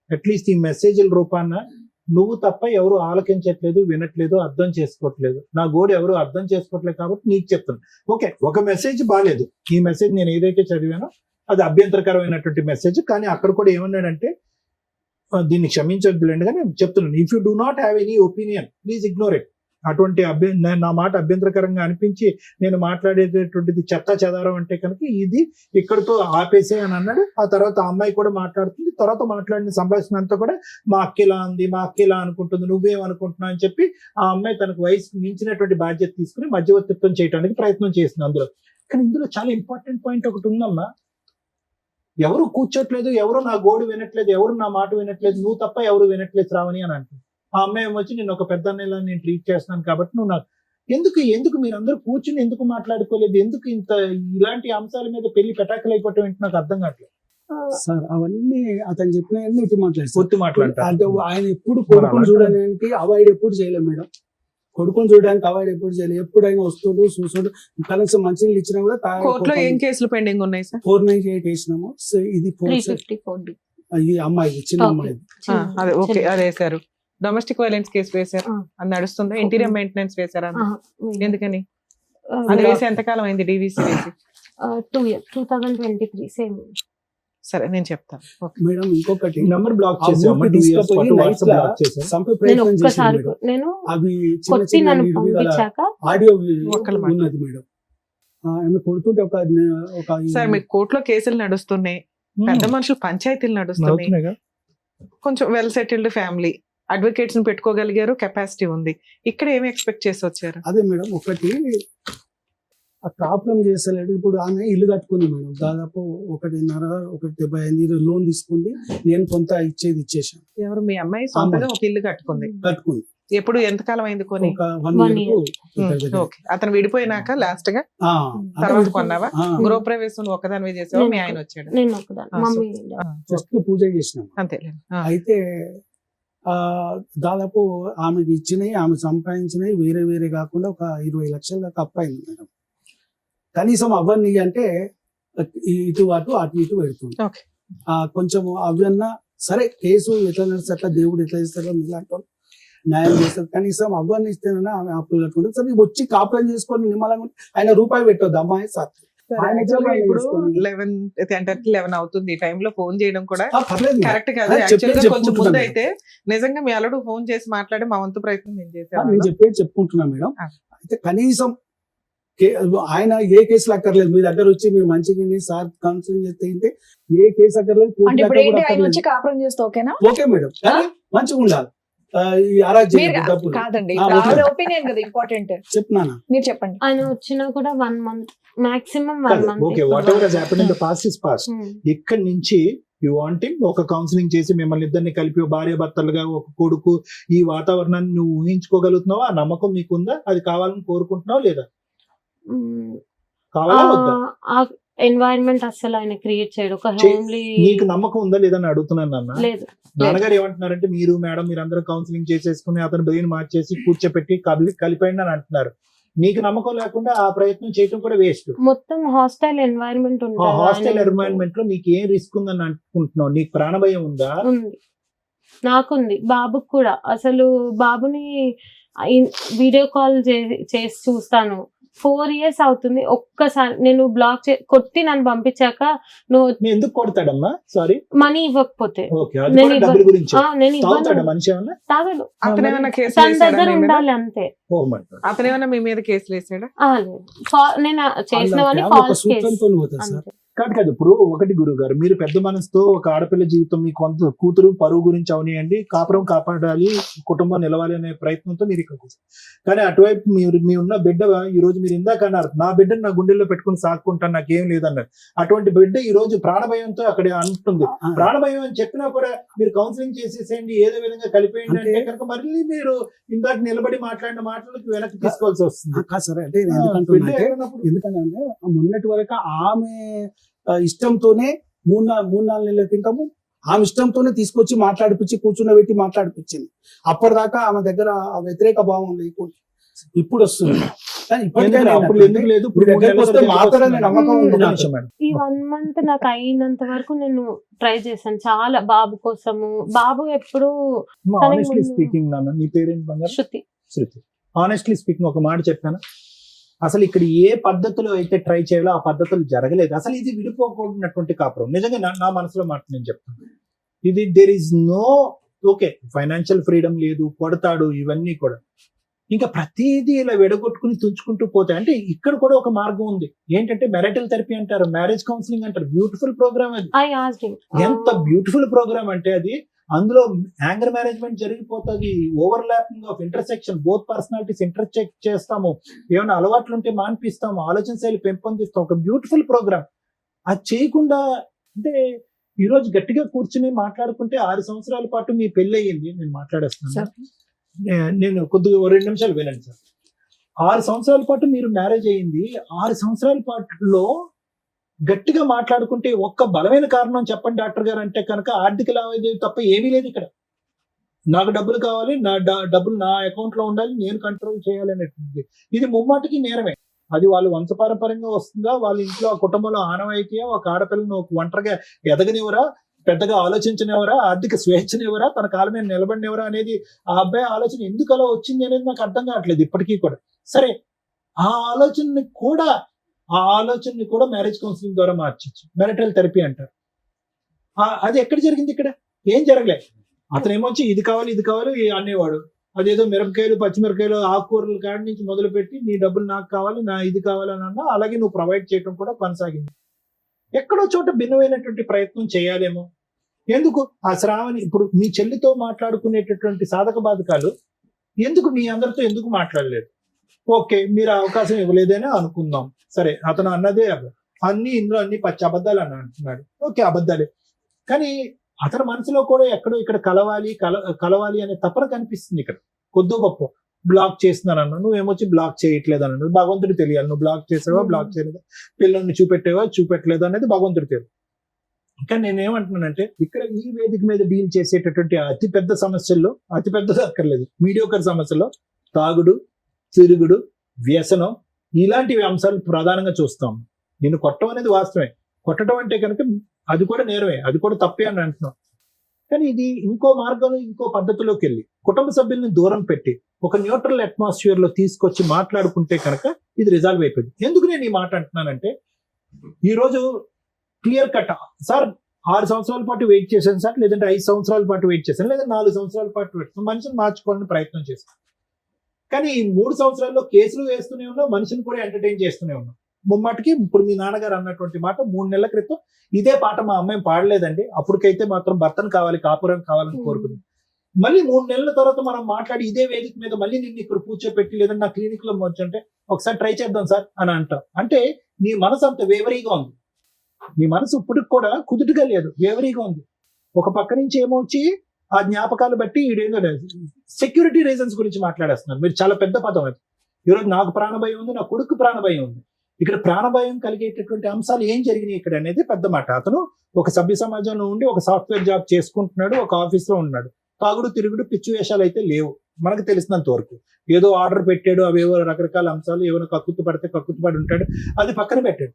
అట్లీస్ట్ ఈ మెసేజ్ల రూపాన నువ్వు తప్ప ఎవరు ఆలకించట్లేదు, వినట్లేదు, అర్థం చేసుకోవట్లేదు, నా గోడు ఎవరు అర్థం చేసుకోవట్లేదు కాబట్టి నీకు చెప్తాను. ఓకే, ఒక మెసేజ్ బాగాలేదు, ఈ మెసేజ్ నేను ఏదైతే చదివానో అది అభ్యంతరకరమైనటువంటి మెసేజ్. కానీ అక్కడ కూడా ఏమన్నాడంటే దీన్ని క్షమించొద్దులేండి కానీ చెప్తున్నాను, if you do not have any opinion please ignore it. అటువంటి నా మాట అభ్యంతరకరంగా అనిపించి నేను మాట్లాడేటటువంటిది చెత్తా చెదారం అంటే కనుక ఇది ఇక్కడితో ఆపేసే అని అన్నాడు. ఆ తర్వాత ఆ అమ్మాయి కూడా మాట్లాడుతుంది. తర్వాత మాట్లాడిన సంభాషణ అంతా కూడా మా అక్కిలా ఉంది, మా అక్కిలా అనుకుంటుంది, నువ్వేమనుకుంటున్నావు అని చెప్పి ఆ అమ్మాయి తనకు వయసు మించినటువంటి బాధ్యత తీసుకుని మధ్యవర్తిత్వం చేయడానికి ప్రయత్నం చేసింది అందులో. కానీ ఇందులో చాలా ఇంపార్టెంట్ పాయింట్ ఒకటి ఉందమ్మా, ఎవరు కూర్చోట్లేదు, ఎవరు నా గోడు వినట్లేదు, ఎవరు నా మాట వినట్లేదు, నువ్వు తప్ప ఎవరు వినట్లేదు శ్రావణి అని అంటుంది. ఆ అమ్మాయి ఏమొచ్చి నేను ఒక పెద్ద అన్నయ్యలా నేను ట్రీట్ చేస్తున్నాను కాబట్టి నువ్వు నాకు ఎందుకు మీరందరూ కూర్చుని ఎందుకు మాట్లాడుకోలేదు, ఎందుకు ఇంత ఇలాంటి అంశాల మీద పెళ్లి పెటాకులు అయిపోవటం ఏంటి నాకు అర్థం కావట్లేదు. సార్ అవన్నీ అతను చెప్పిన ఒత్తి మాట్లాడతారు. అంటే ఆయన ఎప్పుడు కొడుకుని చూడడానికి అవాయిడ్ ఎప్పుడు చేయలేదు మేడం, కొడుకుని చూడడానికి అవాయిడ్ ఎప్పుడు చేయలేదు. ఎప్పుడైనా వస్తుడు చూసుడు కనీసం మంచినీళ్ళు ఇచ్చినా కూడా కోర్టులో ఏం కేసులు పెండింగ్ ఉన్నాయి సార్? 498 వేసినాము. సో ఇది 354D. ఈ అమ్మాయి చిన్న అమ్మాయి అదే ఓకే అదే వేశారు. డొమెస్టిక్ వైలెన్స్ కేసు వేశారు, అది నడుస్తుందా? ఇంటీరియర్ మెయింటెనెన్స్ వేశారా? ఎందుకని అది వేసి ఎంతకాలం అయింది? డివిసి వేసి 2 years, 2023 సేమ్. సరే నేను చెప్తాను. మేడం ఇంకొకటి నంబర్ బ్లాక్ ఆ ఊరికి తీసుకుపోయి night లా చంపే నేను ప్రయత్నం చేసింది ఒక్కసారి మేడం. నేను అవి చిన్న కొట్టి చిన్న నన్ను నిర్వీర్యాల పంపించాక ఆడియో ఒక్కలు మాట. ఉన్నది మేడం. ఆమె కొడుతుంటే ఒక సార్ మీకు కోర్టులో కేసులు నడుస్తున్నాయి, పెద్ద మనుషులు పంచాయతీలు నడుస్తున్నాయి, కొంచెం వెల్ సెటిల్డ్ ఫ్యామిలీ, అడ్వకేట్స్ ని పెట్టుకోగలిగారు, కెపాసిటీ ఉంది. ఇక్కడ ఏమి ఎక్స్పెక్ట్ చేసి వచ్చారు? అదే మేడం ఒకటి ఆ కాపురం చేస్తలేడు. ఇప్పుడు ఆమె ఇల్లు కట్టుకుంది మేడం, దాదాపు 1.5 లోన్ తీసుకుంది. నేను కొంత ఇచ్చేసాను. ఎవరు మీ అమ్మాయి సొంతగా ఒక ఇల్లు కట్టుకుంది? ఎప్పుడు ఎంతకాలం అయింది కొని? ఒక 1 year ఓకే. అతను విడిపోయినాక లాస్ట్ గా తర్వాత కొన్నావా? గృహప్రవేశం ఒకదాని చేసావా? మీ ఆయన వచ్చాడు? నేను ఒకదాన్ని, మమ్మీ జస్ట్ పూజ చేసినాం. అంతే. అయితే దాదాపు ఆమెకి ఇచ్చినవి, ఆమె సంపాదించినవి వేరే వేరే కాకుండా ఒక 20 లక్షల దాకా అప్పయింది మేడం. కనీసం అవన్నీ అంటే ఇటు ఇటు పెడుతుంది. కొంచెం అవన్నా సరే, కేసు ఎట్లా నడిస్తే అట్లా, దేవుడు ఎట్లా చేస్తారో ఇలాంటి న్యాయం చేస్తారు. కనీసం అవన్నీ ఇస్తేనన్నా ఆమె అప్పులు కట్టుకుంటుంది. సరే వచ్చి కాపురం చేసుకొని నిమ్మలంగా ఆయన రూపాయి పెట్టొద్దు అమ్మాయి సార్. ఇప్పుడు 11 అవుతుంది. ఈ టైంలో ఫోన్ చేయడం కూడా పర్లేదు కరెక్ట్ కాదు. యాక్చువల్ గా కొంచెం ముందు అయితే నిజంగా మీ అల్లుడు ఫోన్ చేసి మాట్లాడి మా వంతు ప్రయత్నం నేను చేశాను. నేను చెప్పేది చెప్పుకుంటున్నా మేడం. అయితే కనీసం ఆయన ఏ కేసులు అక్కర్లేదు, మీ దగ్గర వచ్చి మీరు మంచిగా సార్ కౌన్సిలింగ్ చేస్తే ఏ కేసు అక్కర్లేదు, కాపురం చేస్తే ఓకేనా? ఓకే మేడం, కానీ మంచిగా ఉండాలి. ఈ అరాజ్ కాదండి, ఒపీనియన్ కదా ఇంపార్టెంట్. చెప్తున్నానా? మీరు చెప్పండి. ఆయన వచ్చినా కూడా 1 month maximum 1 month. Okay, what ever has happened in the past is past. ఇక్కడ నుంచి యు వాంటింగ్ ఒక కౌన్సిలింగ్ చేసి మిమ్మల్ని ఇద్దరిని కలిపి భార్య భర్తలుగా ఒక కొడుకు ఈ వాతావరణాన్ని నువ్వు ఊహించుకోగలుగుతున్నావా? ఆ నమ్మకం మీకుందా? అది కావాలని కోరుకుంటున్నావా లేదా? కావాలా వద్దా? ఎన్వైరన్మెంట్ అసలు ఆయన క్రియేట్ చేయడు. ఒక హోమ్లీ. నీకు నమ్మకం ఉందా లేదా అని అడుగుతున్నాను నాన్న. లేదు. నాన్నగారు ఏమంటున్నారంటే మీరు మేడం మీరందరూ కౌన్సిలింగ్ చేసేసుకుని అతను బ్రెయిన్ మార్చేసి కూర్చోపెట్టి కలిపండి అని అంటున్నారు. నీకు నమ్మకం లేకుండా ఆ ప్రయత్నం చేయడం కూడా వేస్ట్. మొత్తం హాస్టల్ ఎన్వైరన్మెంట్ ఉంది. హాస్టల్ ఎన్వైరన్మెంట్ లో నీకు ఏం రిస్క్ ఉందని అనుకుంటున్నావు? నీకు ప్రాణభయం ఉందా? ఉంది, నాకుంది, బాబుకి కూడా. అసలు బాబుని వీడియో కాల్ చేసి చూస్తాను. 4 years అవుతుంది. ఒక్కసారి నేను బ్లాక్ కొట్టి నన్ను పంపించాక నువ్వు ఎందుకు కొడతాడమ్మా? సారీ, మనీ ఇవ్వకపోతే నేను మనిషి ఏమన్నా తాగడు. తన దగ్గర ఉండాలి అంతే. అతనేమన్నా మీ మీద కేసులు వేసాడా? నేను చేసినవన్నీ ఫాల్స్ కేసు. కాదు. ఇప్పుడు ఒకటి గురువు గారు, మీరు పెద్ద మనసుతో ఒక ఆడపిల్ల జీవితం, మీ కొంత కూతురు పరువు గురించి అవనియండి, కాపురం కాపాడాలి, కుటుంబం నిలవాలి అనే ప్రయత్నంతో మీరు ఇక్కడ కూర్చోండి. కానీ అటువైపు మీ ఉన్న బిడ్డ ఈ రోజు మీరు ఇందాక అన్నారు, నా బిడ్డను నా గుండెల్లో పెట్టుకుని సాక్కుంటాను, నాకేం లేదన్నారు. అటువంటి బిడ్డ ఈ రోజు ప్రాణభయంతో అక్కడ అంటుంది. ప్రాణభయం అని చెప్పినా కూడా మీరు కౌన్సిలింగ్ చేసేసేయండి, ఏదో విధంగా కలిపేయండి అంటే కనుక మళ్ళీ మీరు ఇందాక నిలబడి మాట్లాడిన మాటలకు వెనక్కి తీసుకోవాల్సి వస్తుంది. ఎందుకంటే మొన్నటి వరకు ఆమె ఇష్టంతోనే 3-4 నెలల క్రితము ఆమె ఇష్టంతోనే తీసుకొచ్చి మాట్లాడిపించి కూర్చున్నబెట్టి మాట్లాడిపించింది. అప్పటిదాకా ఆమె దగ్గర వ్యతిరేక భావం లేకుండా ఇప్పుడు వస్తుంది. ఈ 1 month నాకు అయినంత వరకు నేను ట్రై చేశాను చాలా, బాబు కోసము. బాబు ఎప్పుడు స్పీకింగ్ నాన్న, నీ పేరెంట్ బంగారు? శృతి. ఆనెస్ట్లీ స్పీకింగ్ ఒక మాట చెప్పాను, అసలు ఇక్కడ ఏ పద్ధతిలో అయితే ట్రై చేయాలో ఆ పద్ధతులు జరగలేదు. అసలు ఇది విడిపోకూడనటువంటి కాపురం. నిజంగా నా మనసులో మాట నేను చెప్తాను, ఇది there is no okay financial freedom లేదు, కొడతాడు, ఇవన్నీ కూడా ఇంకా ప్రతిదీ ఇలా విడగొట్టుకుని తుంచుకుంటూ పోతే అంటే ఇక్కడ కూడా ఒక మార్గం ఉంది. ఏంటంటే మ్యారిటల్ థెరపీ అంటారు, మ్యారేజ్ కౌన్సిలింగ్ అంటారు. బ్యూటిఫుల్ ప్రోగ్రామ్ అది. I asked him. ఎంత బ్యూటిఫుల్ ప్రోగ్రామ్ అంటే అది. అందులో యాంగర్ మేనేజ్మెంట్ జరిగిపోతుంది, overlapping of intersection, both personalities intercheck చేస్తాము, ఏమైనా అలవాట్లు ఉంటే మాన్పిస్తాము, ఆలోచన శైలి పెంపొందిస్తాం. ఒక బ్యూటిఫుల్ ప్రోగ్రామ్. అది చేయకుండా అంటే ఈ రోజు గట్టిగా కూర్చుని మాట్లాడుకుంటే 6 సంవత్సరాల పాటు మీ పెళ్లి అయ్యింది. నేను మాట్లాడేస్తాను, సార్ నేను కొద్దిగా 2 నిమిషాలు వినండి సార్. 6 సంవత్సరాల పాటు మీరు మ్యారేజ్ అయ్యింది. 6 సంవత్సరాల పాటులో గట్టిగా మాట్లాడుకుంటే ఒక్క బలమైన కారణం చెప్పండి డాక్టర్ గారు అంటే కనుక ఆర్థిక లావాదేవీ తప్ప ఏమీ లేదు ఇక్కడ. నాకు డబ్బులు కావాలి, నా డబ్బులు నా అకౌంట్ లో ఉండాలి, నేను కంట్రోల్ చేయాలి అనేటువంటిది. ఇది ముమ్మాటికి నేరమే. అది వాళ్ళు వంశపారంపర్యంగా వస్తుందా, వాళ్ళ ఇంట్లో ఆ కుటుంబంలో ఆనవాయితీయా, ఒక ఆడపిల్లను ఒంటరిగా ఎదగనివరా, పెద్దగా ఆలోచించనివరా, ఆర్థిక స్వేచ్ఛనివరా, తన కాళ్ళ మీద నిలబడినవరా అనేది ఆ అబ్బాయి ఆలోచన ఎందుకు అలా వచ్చింది అనేది నాకు అర్థం కావట్లేదు ఇప్పటికీ కూడా. సరే, ఆ ఆలోచనని కూడా మ్యారేజ్ కౌన్సిలింగ్ ద్వారా మార్చచ్చు. మ్యారిటల్ థెరపీ అంటారు. అది ఎక్కడ జరిగింది? ఇక్కడ ఏం జరగలేదు. అతను ఏమొచ్చి ఇది కావాలి అనేవాడు. అదేదో మిరపకాయలు, పచ్చిమిరకాయలు, ఆకుకూరల కాడి నుంచి మొదలు పెట్టి నీ డబ్బులు నాకు కావాలి, నా ఇది కావాలని అన్నా, అలాగే నువ్వు ప్రొవైడ్ చేయడం కూడా కొనసాగింది. ఎక్కడో చోట భిన్నమైనటువంటి ప్రయత్నం చేయాలేమో. ఎందుకు ఆ శ్రావణి ఇప్పుడు మీ చెల్లితో మాట్లాడుకునేటటువంటి సాధక బాధకాలు ఎందుకు మీ అందరితో ఎందుకు మాట్లాడలేదు? ఓకే, మీరు అవకాశం ఇవ్వలేదని అనుకుందాం. సరే, అతను అన్నదే ఇందులో అన్ని పచ్చి అబద్ధాలు అని అంటున్నాడు. ఓకే, అబద్ధాలే. కానీ అతని మనసులో కూడా ఎక్కడో ఇక్కడ కలవాలి అనే తపన కనిపిస్తుంది. ఇక్కడ కొద్దో గొప్ప బ్లాక్ చేస్తున్నాను, నువ్వేమొచ్చి బ్లాక్ చేయట్లేదు అన్నాడు. భగవంతుడు తెలియాలి, నువ్వు బ్లాక్ చేసావా, బ్లాక్ చేయలేదా, పిల్లల్ని చూపెట్టలేదా అనేది భగవంతుడు తెలియదు. ఇంకా నేనేమంటున్నానంటే ఇక్కడ ఈ వేదిక మీద డీల్ చేసేటటువంటి అతిపెద్ద సమస్యల్లో, అతిపెద్దది అక్కర్లేదు, మీడియోకర్ సమస్యల్లో తాగుడు, తిరుగుడు, వ్యసనం, ఇలాంటివి అంశాలు ప్రధానంగా చూస్తాం. నేను కొట్టడం అనేది వాస్తవమే. కొట్టడం అంటే కనుక అది కూడా నేరమే, అది కూడా తప్పే అని అంటున్నాం. కానీ ఇది ఇంకో మార్గంలో, ఇంకో పద్ధతిలోకి వెళ్ళి కుటుంబ సభ్యుల్ని దూరం పెట్టి ఒక న్యూట్రల్ అట్మాస్ఫియర్ లో తీసుకొచ్చి మాట్లాడుకుంటే కనుక ఇది రిజాల్వ్ అయిపోయింది. ఎందుకు నేను ఈ మాట అంటున్నానంటే, ఈ రోజు క్లియర్ కట్ సార్ 6 సంవత్సరాల పాటు వెయిట్ చేశాను సార్, లేదంటే 5 సంవత్సరాల పాటు వెయిట్ చేశాను, లేదా 4 సంవత్సరాల పాటు వెయిట్, మనిషిని మార్చుకోవాలని ప్రయత్నం చేశాను. కానీ ఈ 3 సంవత్సరాల్లో కేసులు వేస్తూనే ఉన్నాం, మనిషిని కూడా ఎంటర్టైన్ చేస్తూనే ఉన్నాం. ముమ్మాటికి ఇప్పుడు మీ నాన్నగారు అన్నటువంటి మాట 3 నెలల క్రితం ఇదే పాట మా అమ్మాయి పాడలేదండి, అప్పటికైతే మాత్రం భర్తను కావాలి, కాపురం కావాలని కోరుకుంది. మళ్ళీ 3 నెలల తర్వాత మనం మాట్లాడి ఇదే వేదిక మీద మళ్ళీ నిన్ను ఇక్కడ కూర్చోపెట్టి, లేదంటే నా క్లినిక్ లో వచ్చంటే ఒకసారి ట్రై చేద్దాం సార్ అని అంటాం. అంటే నీ మనసు అంత వేవరీగా ఉంది, నీ మనసు ఇప్పటికి కూడా కుదుటుగా లేదు, వేవరీగా ఉంది. ఒక పక్క నుంచి ఏమో వచ్చి ఆ జ్ఞాపకాలు బట్టి ఇదేందో సెక్యూరిటీ రీజన్స్ గురించి మాట్లాడేస్తున్నారు మీరు. చాలా పెద్ద పదం అది. ఈరోజు నాకు ప్రాణభయం ఉంది, నా కొడుకు ప్రాణభయం ఉంది. ఇక్కడ ప్రాణభయం కలిగేటటువంటి అంశాలు ఏం జరిగినాయి ఇక్కడ అనేది పెద్ద మాట. అతను ఒక సభ్య సమాజంలో ఉండి ఒక సాఫ్ట్వేర్ జాబ్ చేసుకుంటున్నాడు, ఒక ఆఫీస్ లో ఉన్నాడు. తాగుడు, తిరుగుడు, పిచ్చి వేషాలు అయితే లేవు మనకు తెలిసినంత వరకు. ఏదో ఆర్డర్ పెట్టాడు, అవేవో రకరకాల అంశాలు, ఏమైనా కక్కుతు పడి ఉంటాడు, అది పక్కన పెట్టాడు.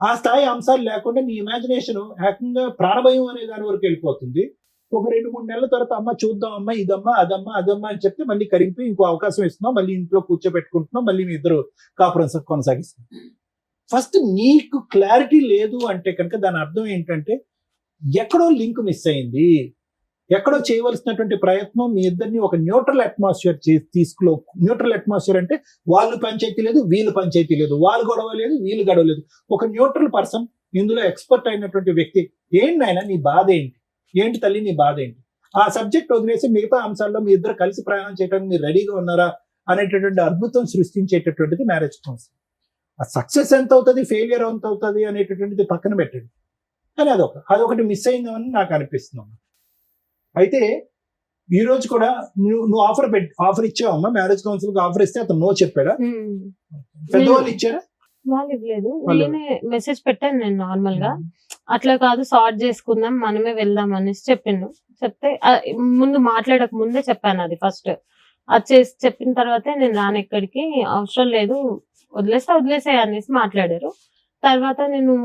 ఆ స్థాయి అంశాలు లేకుండా నీ ఇమాజినేషన్ ఏకంగా ప్రాణభయం అనే దాని వరకు వెళ్ళిపోతుంది. ఒక 2-3 నెలల తర్వాత అమ్మ చూద్దాం, అమ్మ ఇదమ్మా అదమ్మా అని చెప్తే మళ్ళీ కరిగిపోయి ఇంకో అవకాశం ఇస్తున్నాం, మళ్ళీ ఇంట్లో కూర్చోబెట్టుకుంటున్నాం, మళ్ళీ మీ ఇద్దరు కాపురం కొనసాగిస్తున్నాం. ఫస్ట్ నీకు క్లారిటీ లేదు అంటే కనుక దాని అర్థం ఏంటంటే ఎక్కడో లింక్ మిస్ అయింది, ఎక్కడో చేయవలసినటువంటి ప్రయత్నం మీ ఇద్దరిని ఒక న్యూట్రల్ అట్మాస్ఫియర్ న్యూట్రల్ అట్మాస్ఫియర్ అంటే వాళ్ళు పంచాయతీ లేదు, వీళ్ళు పంచాయతీ లేదు, వాళ్ళు గొడవ లేదు, వీళ్ళు గొడవ లేదు, ఒక న్యూట్రల్ పర్సన్, ఇందులో ఎక్స్పర్ట్ అయినటువంటి వ్యక్తి. ఏంటి నాయన నీ బాధ ఏంటి తల్లి నీ బాధ ఏంటి, ఆ సబ్జెక్ట్ వదిలేసి మిగతా అంశాల్లో మీ ఇద్దరు కలిసి ప్రయాణం చేయడానికి మీరు రెడీగా ఉన్నారా అనేటటువంటి అద్భుతం సృష్టించేటటువంటిది మ్యారేజ్ కౌన్సిలింగ్. ఆ సక్సెస్ ఎంత అవుతుంది, ఫెయిలియర్ ఎంత అవుతుంది అనేటటువంటిది పక్కన పెట్టండి. కానీ అదొకటి మిస్ అయిందని నాకు అనిపిస్తుంది. అయితే ఈ రోజు కూడా నువ్వు ఆఫర్ ఇచ్చావమ్మా, మ్యారేజ్ కౌన్సిలింగ్ ఆఫర్ ఇస్తే అతను నో చెప్పాడా? పెద్దవాళ్ళు ఇచ్చారా? వాళ్ళు ఇవ్వలేదు. నేనే మెసేజ్ పెట్టాను నేను నార్మల్ గా, అట్లా కాదు సార్ట్ చేసుకుందాం, మనమే వెళ్దాం అనేసి చెప్పిండు. చెప్తే ముందు మాట్లాడక ముందే చెప్పాను అది ఫస్ట్. అది చేసి చెప్పిన తర్వాతే నేను రాను ఎక్కడికి, అవసరం లేదు, వదిలేసే అనేసి మాట్లాడారు. తర్వాత నేను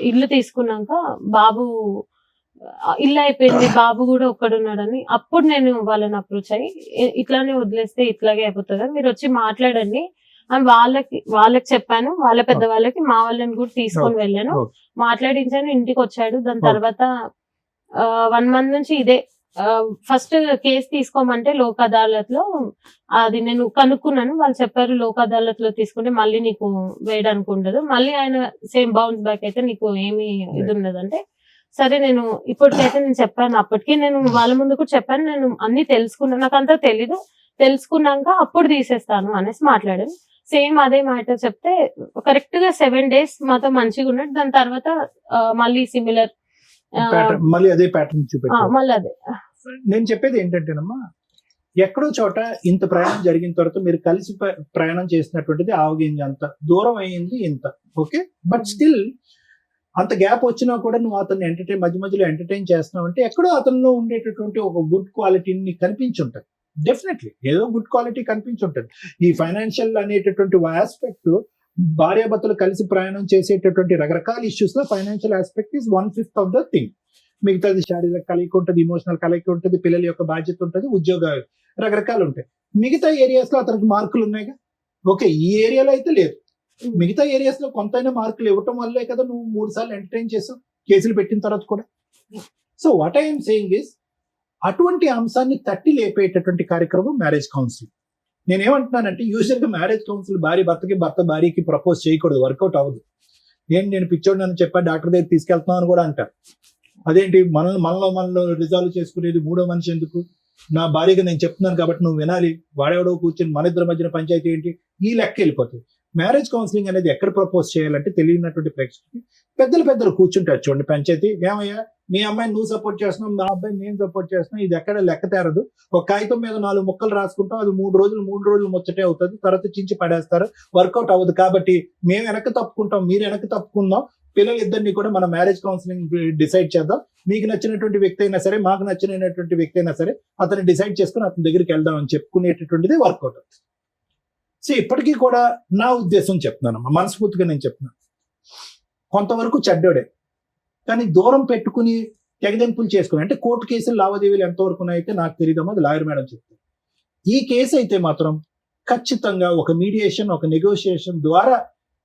ఇల్లు తీసుకున్నాక బాబు ఇల్లు అయిపోయింది, బాబు కూడా ఒక్కడున్నాడని అప్పుడు నేను వాళ్ళని అప్రోచ్ అయ్యి ఇట్లానే వదిలేస్తే ఇట్లాగే అయిపోతుంది, మీరు వచ్చి మాట్లాడండి, అని వాళ్ళకి చెప్పాను, వాళ్ళ పెద్దవాళ్ళకి మా వాళ్ళని కూడా తీసుకొని వెళ్ళాను, మాట్లాడించాను, ఇంటికి వచ్చాడు. దాని తర్వాత 1 month నుంచి ఇదే ఫస్ట్ కేసు తీసుకోమంటే లోక్ అదాలత్ లో అది నేను కనుక్కున్నాను. వాళ్ళు చెప్పారు లోక్ అదాలత్ లో తీసుకుంటే మళ్ళీ నీకు వేయడానికి ఉండదు, మళ్ళీ ఆయన సేమ్ బౌన్స్ బ్యాక్ అయితే నీకు ఏమి ఇది ఉండదు అంటే, సరే నేను ఇప్పటికైతే నేను చెప్పాను. అప్పటికి నేను వాళ్ళ ముందు కూడా చెప్పాను, నేను అన్ని తెలుసుకున్నాను, నాకు అంతా తెలీదు, తెలుసుకున్నాక అప్పుడు తీసేస్తాను అనేసి మాట్లాడాను. సేమ్ అదే మ్యాటర్ చెప్తే కరెక్ట్ గా 7 days మాతో మంచిగా ఉన్నాడు. దాని తర్వాత మళ్ళీ సిమిలర్ మళ్ళీ అదే ప్యాటర్న్ చూపెట్టారు. మళ్ళీ అదే. నేను చెప్పేది ఏంటంటేనమ్మా, ఎక్కడో చోట ఇంత ప్రయాణం జరిగిన తర్వాత మీరు కలిసి ప్రయాణం చేసినటువంటిది ఆవగింజ అంత దూరం అయింది ఇంత, ఓకే, బట్ స్టిల్ అంత గ్యాప్ వచ్చినా కూడా నువ్వు అతన్ని మధ్య మధ్యలో ఎంటర్టైన్ చేస్తున్నావు అంటే ఎక్కడో అతనిలో ఉండేటటువంటి ఒక గుడ్ క్వాలిటీని కనిపించుంటది. డెఫినెట్లీ ఏదో గుడ్ క్వాలిటీ కనిపించుంటది. ఈ ఫైనాన్షియల్ అనేటటువంటి ఆస్పెక్ట్ భార్యాభర్తలు కలిసి ప్రయాణం చేసేటటువంటి రకరకాల ఇష్యూస్ లో financial aspect is 1/5 of the thing. మిగతాది శారీరక కలయిక ఉంటుంది, ఇమోషనల్ కలయిక ఉంటుంది, పిల్లల యొక్క బాధ్యత ఉంటుంది, ఉద్యోగాలు రకరకాలు ఉంటాయి. మిగతా ఏరియాస్ లో అతనికి మార్కులు ఉన్నాయిగా, ఓకే, ఈ ఏరియాలో అయితే లేదు. మిగతా ఏరియాస్ లో కొంతైనా మార్కులు ఇవ్వటం వల్లే కదా నువ్వు 3 సార్లు ఎంటర్టైన్ చేసావు కేసులు పెట్టిన తర్వాత కూడా. So what I'm saying is, అటువంటి అంశాన్ని తట్టి లేపేటటువంటి కార్యక్రమం మ్యారేజ్ కౌన్సిలింగ్. నేనేమంటున్నానంటే యూజువల్ గా మ్యారేజ్ కౌన్సిల్ భార్య భర్తకి, భర్త భార్యకి ప్రపోజ్ చేయకూడదు, వర్కౌట్ అవ్వదు. నేను పిచ్చోడు అని చెప్పా డాక్టర్ దగ్గర తీసుకెళ్తున్నాను అని కూడా అంటారు. అదేంటి మనలో రిజాల్వ్ చేసుకునేది మూడో మనిషి ఎందుకు? నా భార్యగా నేను చెప్తున్నాను కాబట్టి నువ్వు వినాలి, వాడెవడో కూర్చొని మన ఇద్దరి మధ్యన పంచాయతీ ఏంటి, ఈ లెక్క వెళ్ళిపోతుంది. మ్యారేజ్ కౌన్సిలింగ్ అనేది ఎక్కడ ప్రపోజ్ చేయాలంటే తెలియనటువంటి ప్రేక్షకులకి పెద్దలు కూర్చుంటారు చూడండి పంచాయతీ, ఏమయ్యా మీ అమ్మాయిని నువ్వు సపోర్ట్ చేస్తున్నావు, నా అబ్బాయిని నేను సపోర్ట్ చేస్తున్నావు, ఇది ఎక్కడ లెక్క తేరదు. ఒక కాగితం మీద 4 ముక్కలు రాసుకుంటాం, అది 3 రోజులు ముచ్చటే అవుతుంది, తర్వాత చించి పడేస్తారు, వర్కౌట్ అవ్వదు. కాబట్టి మేము వెనక్కి తప్పుకుంటాం, మీరు వెనక్కి తప్పుకుందాం, పిల్లలిద్దరిని కూడా మన మ్యారేజ్ కౌన్సిలింగ్ డిసైడ్ చేద్దాం, మీకు నచ్చినటువంటి వ్యక్తి అయినా సరే, మాకు నచ్చినటువంటి వ్యక్తి అయినా సరే, అతన్ని డిసైడ్ చేసుకుని అతని దగ్గరికి వెళ్దాం అని చెప్పుకునేటటువంటిది వర్కౌట్ అవుతుంది. సో ఇప్పటికీ కూడా నా ఉద్దేశం చెప్తున్నాను, మనస్ఫూర్తిగా నేను చెప్తున్నాను, కొంతవరకు చెడ్డోడే, కానీ దూరం పెట్టుకుని తెగదెంపులు చేసుకుని అంటే కోర్టు కేసులు లావాదేవీలు ఎంతవరకు అయితే నాకు తెలియదమ్మా, అది లాయర్ మేడం చెప్తారు. ఈ కేసు అయితే మాత్రం ఖచ్చితంగా ఒక మీడియేషన్, ఒక నెగోషియేషన్ ద్వారా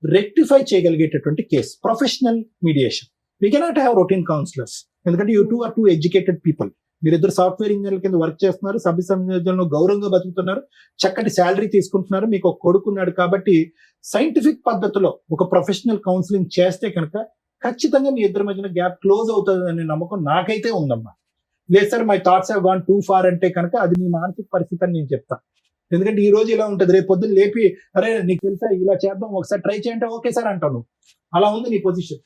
రెక్టిఫై చేయగలిగేటటువంటి case, professional mediation. We cannot have routine counsellors, ఎందుకంటే యూ 2 are 2 ఎడ్యుకేటెడ్ పీపుల్. మీరిద్దరు సాఫ్ట్వేర్ ఇంజనీర్ల కింద వర్క్ చేస్తున్నారు, సభ్య సమాజంలో గౌరవంగా బతుకుతున్నారు, చక్కటి శాలరీ తీసుకుంటున్నారు, మీకు ఒక కొడుకున్నాడు. కాబట్టి సైంటిఫిక్ పద్ధతిలో ఒక ప్రొఫెషనల్ కౌన్సిలింగ్ చేస్తే కనుక ఖచ్చితంగా మీ ఇద్దరి మధ్యన గ్యాప్ క్లోజ్ అవుతుంది అనే నమ్మకం నాకైతే ఉందమ్మా. లేదు sir my thoughts have gone too far అంటే కనుక అది మీ మానసిక పరిస్థితి అని నేను చెప్తాను. ఎందుకంటే ఈ రోజు ఇలా ఉంటుంది, రేపు పొద్దున్న లేపి అరే నీకు తెలుసా ఇలా చేద్దాం ఒకసారి ట్రై చేయంటే ఓకే సార్ అంటాను, అలా ఉంది నీ పొజిషన్.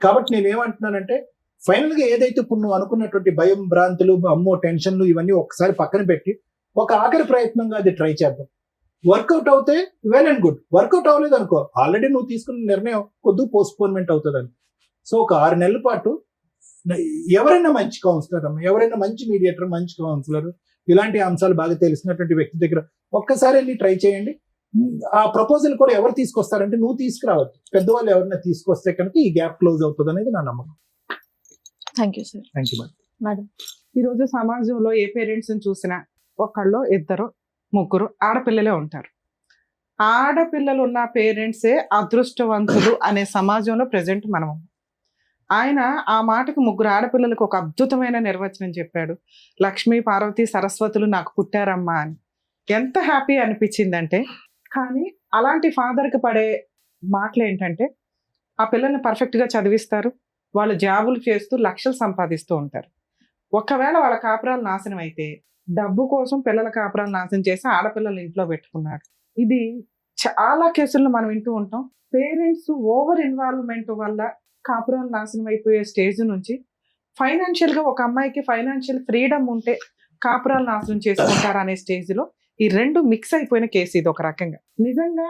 కాబట్టి నేను ఏమంటున్నానంటే ఫైనల్ గా ఏదైతే ఇప్పుడు నువ్వు అనుకున్నటువంటి భయం, భ్రాంతులు, అమ్మో టెన్షన్లు ఇవన్నీ ఒకసారి పక్కన పెట్టి ఒక ఆఖరి ప్రయత్నంగా అది ట్రై చేద్దాం. వర్కౌట్ అవుతే వెల్ అండ్ గుడ్, వర్కౌట్ అవ్వలేదు అనుకో ఆల్రెడీ నువ్వు తీసుకున్న నిర్ణయం కొద్ది పోస్ట్పోన్మెంట్ అవుతుంది అని. సో ఒక 6 నెలల పాటు ఎవరైనా మంచి కౌన్సిలర్ అమ్మ, ఎవరైనా మంచి మీడియేటర్, మంచి కౌన్సిలర్, ఇలాంటి అంశాలు బాగా తెలిసినటువంటి వ్యక్తి దగ్గర ఒక్కసారి వెళ్ళి ట్రై చేయండి. ఆ ప్రపోజల్ కూడా ఎవరు తీసుకొస్తారంటే నువ్వు తీసుకురావద్దు, పెద్దవాళ్ళు ఎవరైనా తీసుకొస్తే కనుక ఈ గ్యాప్ క్లోజ్ అవుతుంది అనేది నా నమ్మకం. Thank you sir. Thank you madam. ఈరోజు సమాజంలో ఏ పేరెంట్స్ చూసినా ఒకళ్ళు, ఇద్దరు, ముగ్గురు ఆడపిల్లలే ఉంటారు. ఆడపిల్లలు ఉన్న పేరెంట్సే అదృష్టవంతులు అనే సమాజంలో ప్రెసెంట్ మనం. ఆయన ఆ మాటకు 3 ఆడపిల్లలకు ఒక అద్భుతమైన నిర్వచనం చెప్పాడు, లక్ష్మీ, పార్వతి, సరస్వతులు నాకు పుట్టారమ్మా అని. ఎంత హ్యాపీ అనిపించిందంటే, కానీ అలాంటి ఫాదర్కి పడే మాటలు ఏంటంటే ఆ పిల్లల్ని పర్ఫెక్ట్గా చదివిస్తారు, వాళ్ళు జాబులు చేస్తూ లక్షలు సంపాదిస్తూ ఉంటారు. ఒకవేళ వాళ్ళ కాపురాలు నాశనం అయితే డబ్బు కోసం పిల్లల కాపురాలు నాశనం చేసి ఆడపిల్లలు ఇంట్లో పెట్టుకున్నాడు. ఇది చాలా కేసుల్లో మనం వింటూ ఉంటాం. పేరెంట్స్ ఓవర్ ఇన్వాల్వ్మెంట్ వల్ల కాపురాలు నాశనం అయిపోయే స్టేజ్ నుంచి ఫైనాన్షియల్గా ఒక అమ్మాయికి ఫైనాన్షియల్ ఫ్రీడమ్ ఉంటే కాపురాలు నాశనం చేసుకుంటారు అనే స్టేజ్లో ఈ 2 మిక్స్ అయిపోయిన కేసు ఇది. ఒక రకంగా నిజంగా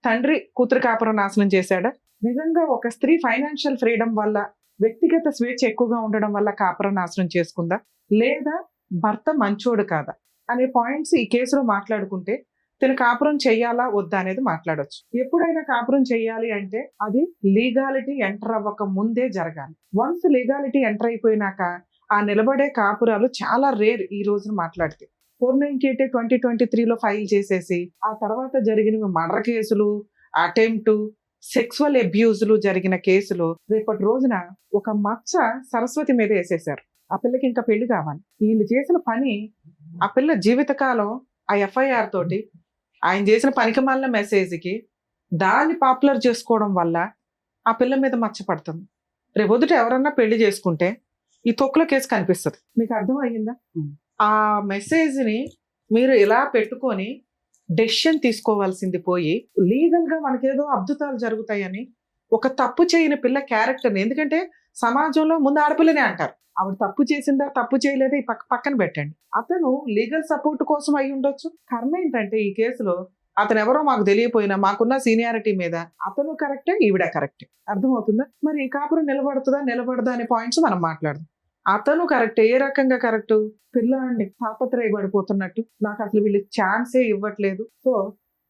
తండ్రి కూతురు కాపురం నాశనం చేశాడా, నిజంగా ఒక స్త్రీ ఫైనాన్షియల్ ఫ్రీడమ్ వల్ల, వ్యక్తిగత స్వేచ్ఛ ఎక్కువగా ఉండడం వల్ల కాపురం నాశనం చేసుకుందా, లేదా భర్త మంచోడు కాదా అనే పాయింట్స్ ఈ కేసులో మాట్లాడుకుంటే తను కాపురం చెయ్యాలా వద్దా అనేది మాట్లాడొచ్చు. ఎప్పుడైనా కాపురం చెయ్యాలి అంటే అది లీగాలిటీ ఎంటర్ అవ్వక ముందే జరగాలి. వన్స్ లీగాలిటీ ఎంటర్ అయిపోయినాక ఆ నిలబడే కాపురాలు చాలా రేర్ ఈ రోజున మాట్లాడితే. 498 2023లో ఫైల్ చేసేసి ఆ తర్వాత జరిగిన మర్డర్ కేసులు, అటెంప్ట్, సెక్సువల్ అబ్యూజ్లు జరిగిన కేసులు రేపటి రోజున ఒక మచ్చ సరస్వతి మీద వేసేశారు. ఆ పిల్లకి ఇంకా పెళ్లి కావాలి. వీళ్ళు చేసిన పని ఆ పిల్ల జీవితకాలం ఆ ఎఫ్ఐఆర్ తోటి ఆయన చేసిన పనికిమాలిన మెసేజ్కి దాన్ని పాపులర్ చేసుకోవడం వల్ల ఆ పిల్ల మీద మచ్చ పడుతుంది. రేపొద్దుట ఎవరన్నా పెళ్లి చేసుకుంటే ఈ తొక్కుల కేసు కనిపిస్తుంది. మీకు అర్థం అయ్యిందా? ఆ మెసేజ్ని మీరు ఇలా పెట్టుకొని డెసిషన్ తీసుకోవాల్సింది పోయి లీగల్ గా మనకేదో అద్భుతాలు జరుగుతాయని ఒక తప్పు చేయని పిల్ల క్యారెక్టర్ని, ఎందుకంటే సమాజంలో ముందు ఆడపిల్లనే అంటారు, ఆవిడ తప్పు చేసిందా తప్పు చేయలేదా ఈ పక్కన పెట్టండి. అతను లీగల్ సపోర్ట్ కోసం అయి ఉండొచ్చు. కర్మ ఏంటంటే ఈ కేసులో అతను ఎవరో మాకు తెలియపోయినా మాకున్న సీనియారిటీ మీద అతను కరెక్టే, ఈవిడ కరెక్టే. అర్థమవుతుందా? మరి ఈ కాపురం నిలబడుతుందా నిలబడదా అనే పాయింట్స్ మనం మాట్లాడదాం. అతను కరెక్ట్. ఏ రకంగా కరెక్ట్? పిల్లాడిని తాపత్రయపడిపోతున్నట్టు, నాకు అసలు వీళ్ళు ఛాన్సే ఇవ్వట్లేదు, సో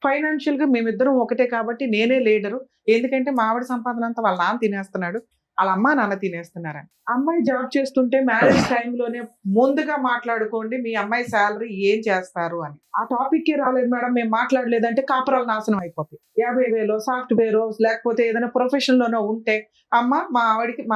ఫైనాన్షియల్ గా మేమిద్దరం ఒకటే కాబట్టి నేనే లీడరు, ఎందుకంటే మా ఆవిడ సంపాదన అంతా వాళ్ళ నాన్న తినేస్తున్నాడు, వాళ్ళ అమ్మ నాన్న తినేస్తున్నారని. అమ్మాయి జాబ్ చేస్తుంటే మ్యారేజ్ టైంలోనే ముందుగా మాట్లాడుకోండి మీ అమ్మాయి శాలరీ ఏం చేస్తారు అని. ఆ టాపిక్ రాలేదు మేడం, మేము మాట్లాడలేదంటే కాపురాలు నాశనం అయిపోతాయి. 50,000 సాఫ్ట్వేర్ లేకపోతే ఏదైనా ప్రొఫెషన్ లోనో ఉంటే అమ్మ మా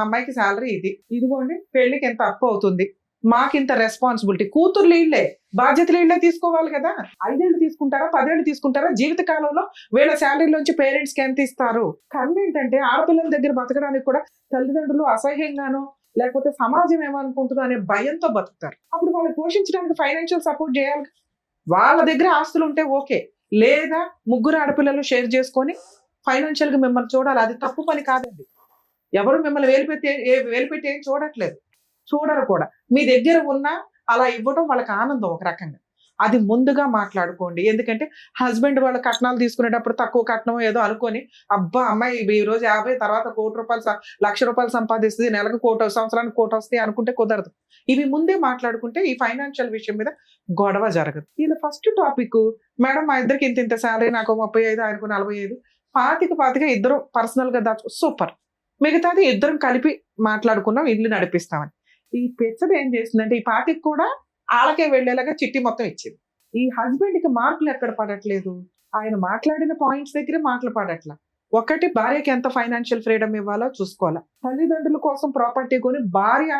అమ్మాయికి శాలరీ ఇదిగోండి, పెళ్లికి ఎంత అప్పు అవుతుంది, మాకింత రెస్పాన్సిబిలిటీ. కూతుర్లు ఇళ్లే, బాధ్యతలు ఇళ్లే తీసుకోవాలి కదా. 5 ఏళ్ళు తీసుకుంటారా 10 ఏళ్ళు తీసుకుంటారా? జీవిత కాలంలో వీళ్ళ శాలరీలోంచి పేరెంట్స్ కి ఎంత ఇస్తారు? కర్మ ఏంటంటే ఆడపిల్లల దగ్గర బతకడానికి కూడా తల్లిదండ్రులు అసహ్యంగానో లేకపోతే సమాజం ఏమనుకుంటుందో అనే భయంతో బతుకుతారు. అప్పుడు వాళ్ళని పోషించడానికి ఫైనాన్షియల్ సపోర్ట్ చేయాలి. వాళ్ళ దగ్గర ఆస్తులు ఉంటే ఓకే, లేదా ముగ్గురు ఆడపిల్లలు షేర్ చేసుకొని ఫైనాన్షియల్ గా మిమ్మల్ని చూడాలి. అది తప్పు పని కాదండి. ఎవరు మిమ్మల్ని వేలుపెట్టి ఏం చూడరు కూడా. మీ దగ్గర ఉన్నా అలా ఇవ్వడం వాళ్ళకి ఆనందం ఒక రకంగా. అది ముందుగా మాట్లాడుకోండి. ఎందుకంటే హస్బెండ్ వాళ్ళ కట్నాలు తీసుకునేటప్పుడు తక్కువ కట్నం ఏదో అనుకొని అబ్బా అమ్మాయి ఈ రోజు 50 తర్వాత ₹1,00,000 ₹1,00,000 సంపాదిస్తుంది, నెలకు 1,00,000 సంవత్సరానికి 1,00,000 వస్తాయి అనుకుంటే కుదరదు. ఇవి ముందే మాట్లాడుకుంటే ఈ ఫైనాన్షియల్ విషయం మీద గొడవ జరగదు. ఇలా ఫస్ట్ టాపిక్, మేడం మా ఇద్దరికి ఇంత శాలరీ, నాకు 35 ఆయనకు 45, 25 ఇద్దరు పర్సనల్ గా దాచు, సూపర్. మిగతాది ఇద్దరం కలిపి మాట్లాడుకున్నాం, ఇల్లు నడిపిస్తామని. ఈ పెచ్చది ఏం చేసిందంటే ఈ పార్టీకి కూడా ఆళ్ళకే వెళ్లేలాగా చిట్టి మొత్తం ఇచ్చింది. ఈ హస్బెండ్ కి మార్కులు ఎక్కడ పడట్లేదు, ఆయన మాట్లాడిన పాయింట్స్ దగ్గరే మాటలు పడట్లా. ఒకటి, భార్యకి ఎంత ఫైనాన్షియల్ ఫ్రీడమ్ ఇవ్వాలో చూసుకోవాలా. తల్లిదండ్రుల కోసం ప్రాపర్టీ కొని భార్య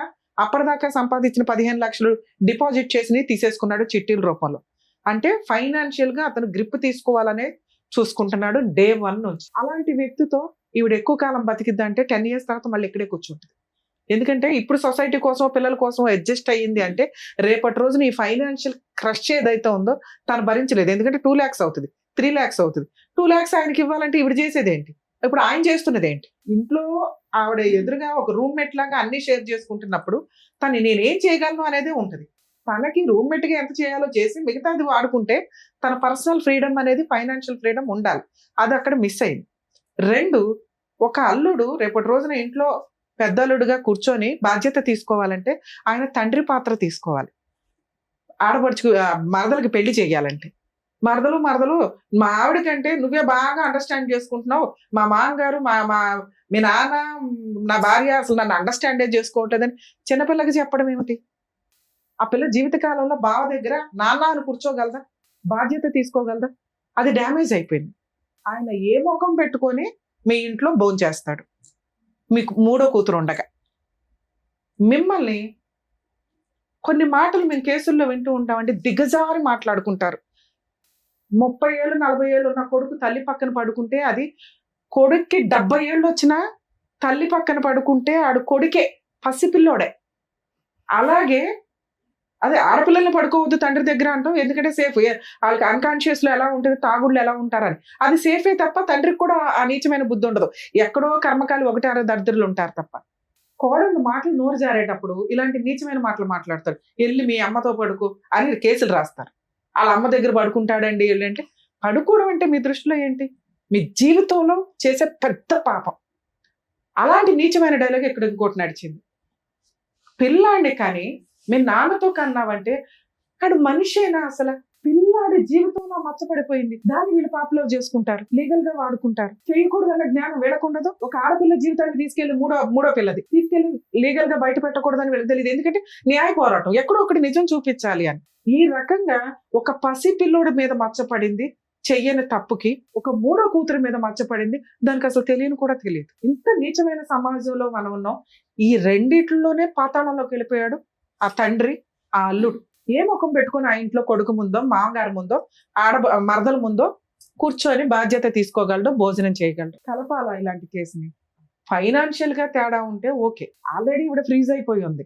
అప్పటిదాకా సంపాదించిన 15 లక్షలు డిపాజిట్ చేసి తీసేసుకున్నాడు చిట్టీల రూపంలో. అంటే ఫైనాన్షియల్ గా అతను గ్రిప్ తీసుకోవాలనే చూసుకుంటున్నాడు డే 1 నుంచి. అలాంటి వ్యక్తితో ఈవిడ ఎక్కువ కాలం బతికిద్దంటే 10 years తర్వాత మళ్ళీ ఇక్కడే కూర్చుంటుంది. ఎందుకంటే ఇప్పుడు సొసైటీ కోసం పిల్లల కోసం అడ్జస్ట్ అయ్యింది అంటే రేపటి రోజున ఈ ఫైనాన్షియల్ క్రష్ ఏదైతే ఉందో తను భరించలేదు. ఎందుకంటే 2 lakhs అవుతుంది, 3 lakhs అవుతుంది. 2 lakhs ఆయనకి ఇవ్వాలంటే ఇవిడ చేసేది ఏంటి? ఇప్పుడు ఆయన చేస్తున్నది ఏంటి? ఇంట్లో ఆవిడ ఎదురుగా ఒక రూమ్మేట్ లాగా అన్ని షేర్ చేసుకుంటున్నప్పుడు తను నేనేం చేయగలను అనేది ఉంటుంది. తనకి రూమ్మేట్ గా ఎంత చేయాలో చేసి మిగతాది వాడుకుంటే తన పర్సనల్ ఫ్రీడమ్ అనేది ఫైనాన్షియల్ ఫ్రీడమ్ ఉండాలి. అది అక్కడ మిస్ అయింది. 2, ఒక అల్లుడు రేపటి రోజున ఇంట్లో పెద్దల్లుడుగా కూర్చొని బాధ్యత తీసుకోవాలంటే ఆయన తండ్రి పాత్ర తీసుకోవాలి. ఆడపడుచు మరదలకి పెళ్లి చేయాలంటే మరదలు మా ఆవిడ కంటే నువ్వే బాగా అండర్స్టాండ్ చేసుకుంటున్నావు, మా మామగారు మీ నాన్న నా భార్య అసలు నన్ను అండర్స్టాండే చేసుకోవట్లేదని చిన్నపిల్లకి చెప్పడం ఏమిటి? ఆ పిల్ల జీవితకాలంలో బావ దగ్గర నాన్న అని కూర్చోగలదా? బాధ్యత తీసుకోగలదా? అది డ్యామేజ్ అయిపోయింది. ఆయన ఏ ముఖం పెట్టుకొని మీ ఇంట్లో భోంచేస్తాడు మీకు 3వ కూతురు ఉండగా? మిమ్మల్ని కొన్ని మాటలు మేము కేసుల్లో వింటూ ఉంటామండి, దిగజారి మాట్లాడుకుంటారు. 30 ఏళ్ళు 40 ఏళ్ళు ఉన్న కొడుకు తల్లి పక్కన పడుకుంటే అది కొడుక్కి 70 ఏళ్ళు వచ్చినా తల్లి పక్కన పడుకుంటే ఆడు కొడుకే, పసిపిల్లోడే. అలాగే అదే ఆడపిల్లల్ని పడుకోవద్దు తండ్రి దగ్గర అంటాం, ఎందుకంటే సేఫ్. వాళ్ళకి అన్కాన్షియస్ లో ఎలా ఉంటుంది, తాగుళ్ళు ఎలా ఉంటారని. అది సేఫే తప్ప తండ్రికి కూడా ఆ నీచమైన బుద్ధి ఉండదు. ఎక్కడో కర్మకాలి 1-6 దరిద్రులు ఉంటారు తప్ప. కోడళ్ళు మాటలు నోరు జారేటప్పుడు ఇలాంటి నీచమైన మాటలు మాట్లాడతారు. వెళ్ళి మీ అమ్మతో పడుకో అని కేసులు రాస్తారు. వాళ్ళ అమ్మ దగ్గర పడుకుంటాడండి అంటే, పడుకోవడం అంటే మీ దృష్టిలో ఏంటి? మీ జీవితంలో చేసే పెద్ద పాపం. అలాంటి నీచమైన డైలాగ్ ఇక్కడ ఇంకోటి నడిచింది. పిల్లాడిని కానీ మీ నాన్నతో కన్నావంటే అడు మనిషేనా? అసలు పిల్లాడి జీవితంలో మచ్చపడిపోయింది. దాన్ని వీళ్ళు పాపులర్ చేసుకుంటారు, లీగల్ గా వాడుకుంటారు. చేయకూడదన్న జ్ఞానం వీళ్ళకుండదు. ఒక ఆడపిల్ల జీవితాన్ని తీసుకెళ్లి మూడో పిల్లది తీసుకెళ్లి లీగల్ గా బయట పెట్టకూడదని వీళ్ళకి తెలియదు. ఎందుకంటే న్యాయ పోరాటం ఎక్కడో ఒకటి నిజం చూపించాలి అని. ఈ రకంగా ఒక పసి పిల్లోడి మీద మచ్చపడింది చెయ్యని తప్పుకి, ఒక మూడో కూతురి మీద మచ్చపడింది, దానికి అసలు తెలియని కూడా తెలియదు. ఇంత నీచమైన సమాజంలో మనం ఉన్నాం. ఈ రెండిట్లోనే పాతాళంలోకి వెళ్ళిపోయాడు ఆ తండ్రి, ఆ అల్లుడు. ఏ ముఖం పెట్టుకుని ఆ ఇంట్లో కొడుకు ముందో, మామగారి ముందో, మరదల ముందో కూర్చొని బాధ్యత తీసుకోగలడు, భోజనం చేయగలడు. కలపాలా ఇలాంటి కేసుని? ఫైనాన్షియల్ గా తేడా ఉంటే ఓకే. ఆల్రెడీ ఇవిడ ఫ్రీజ్ అయిపోయి ఉంది.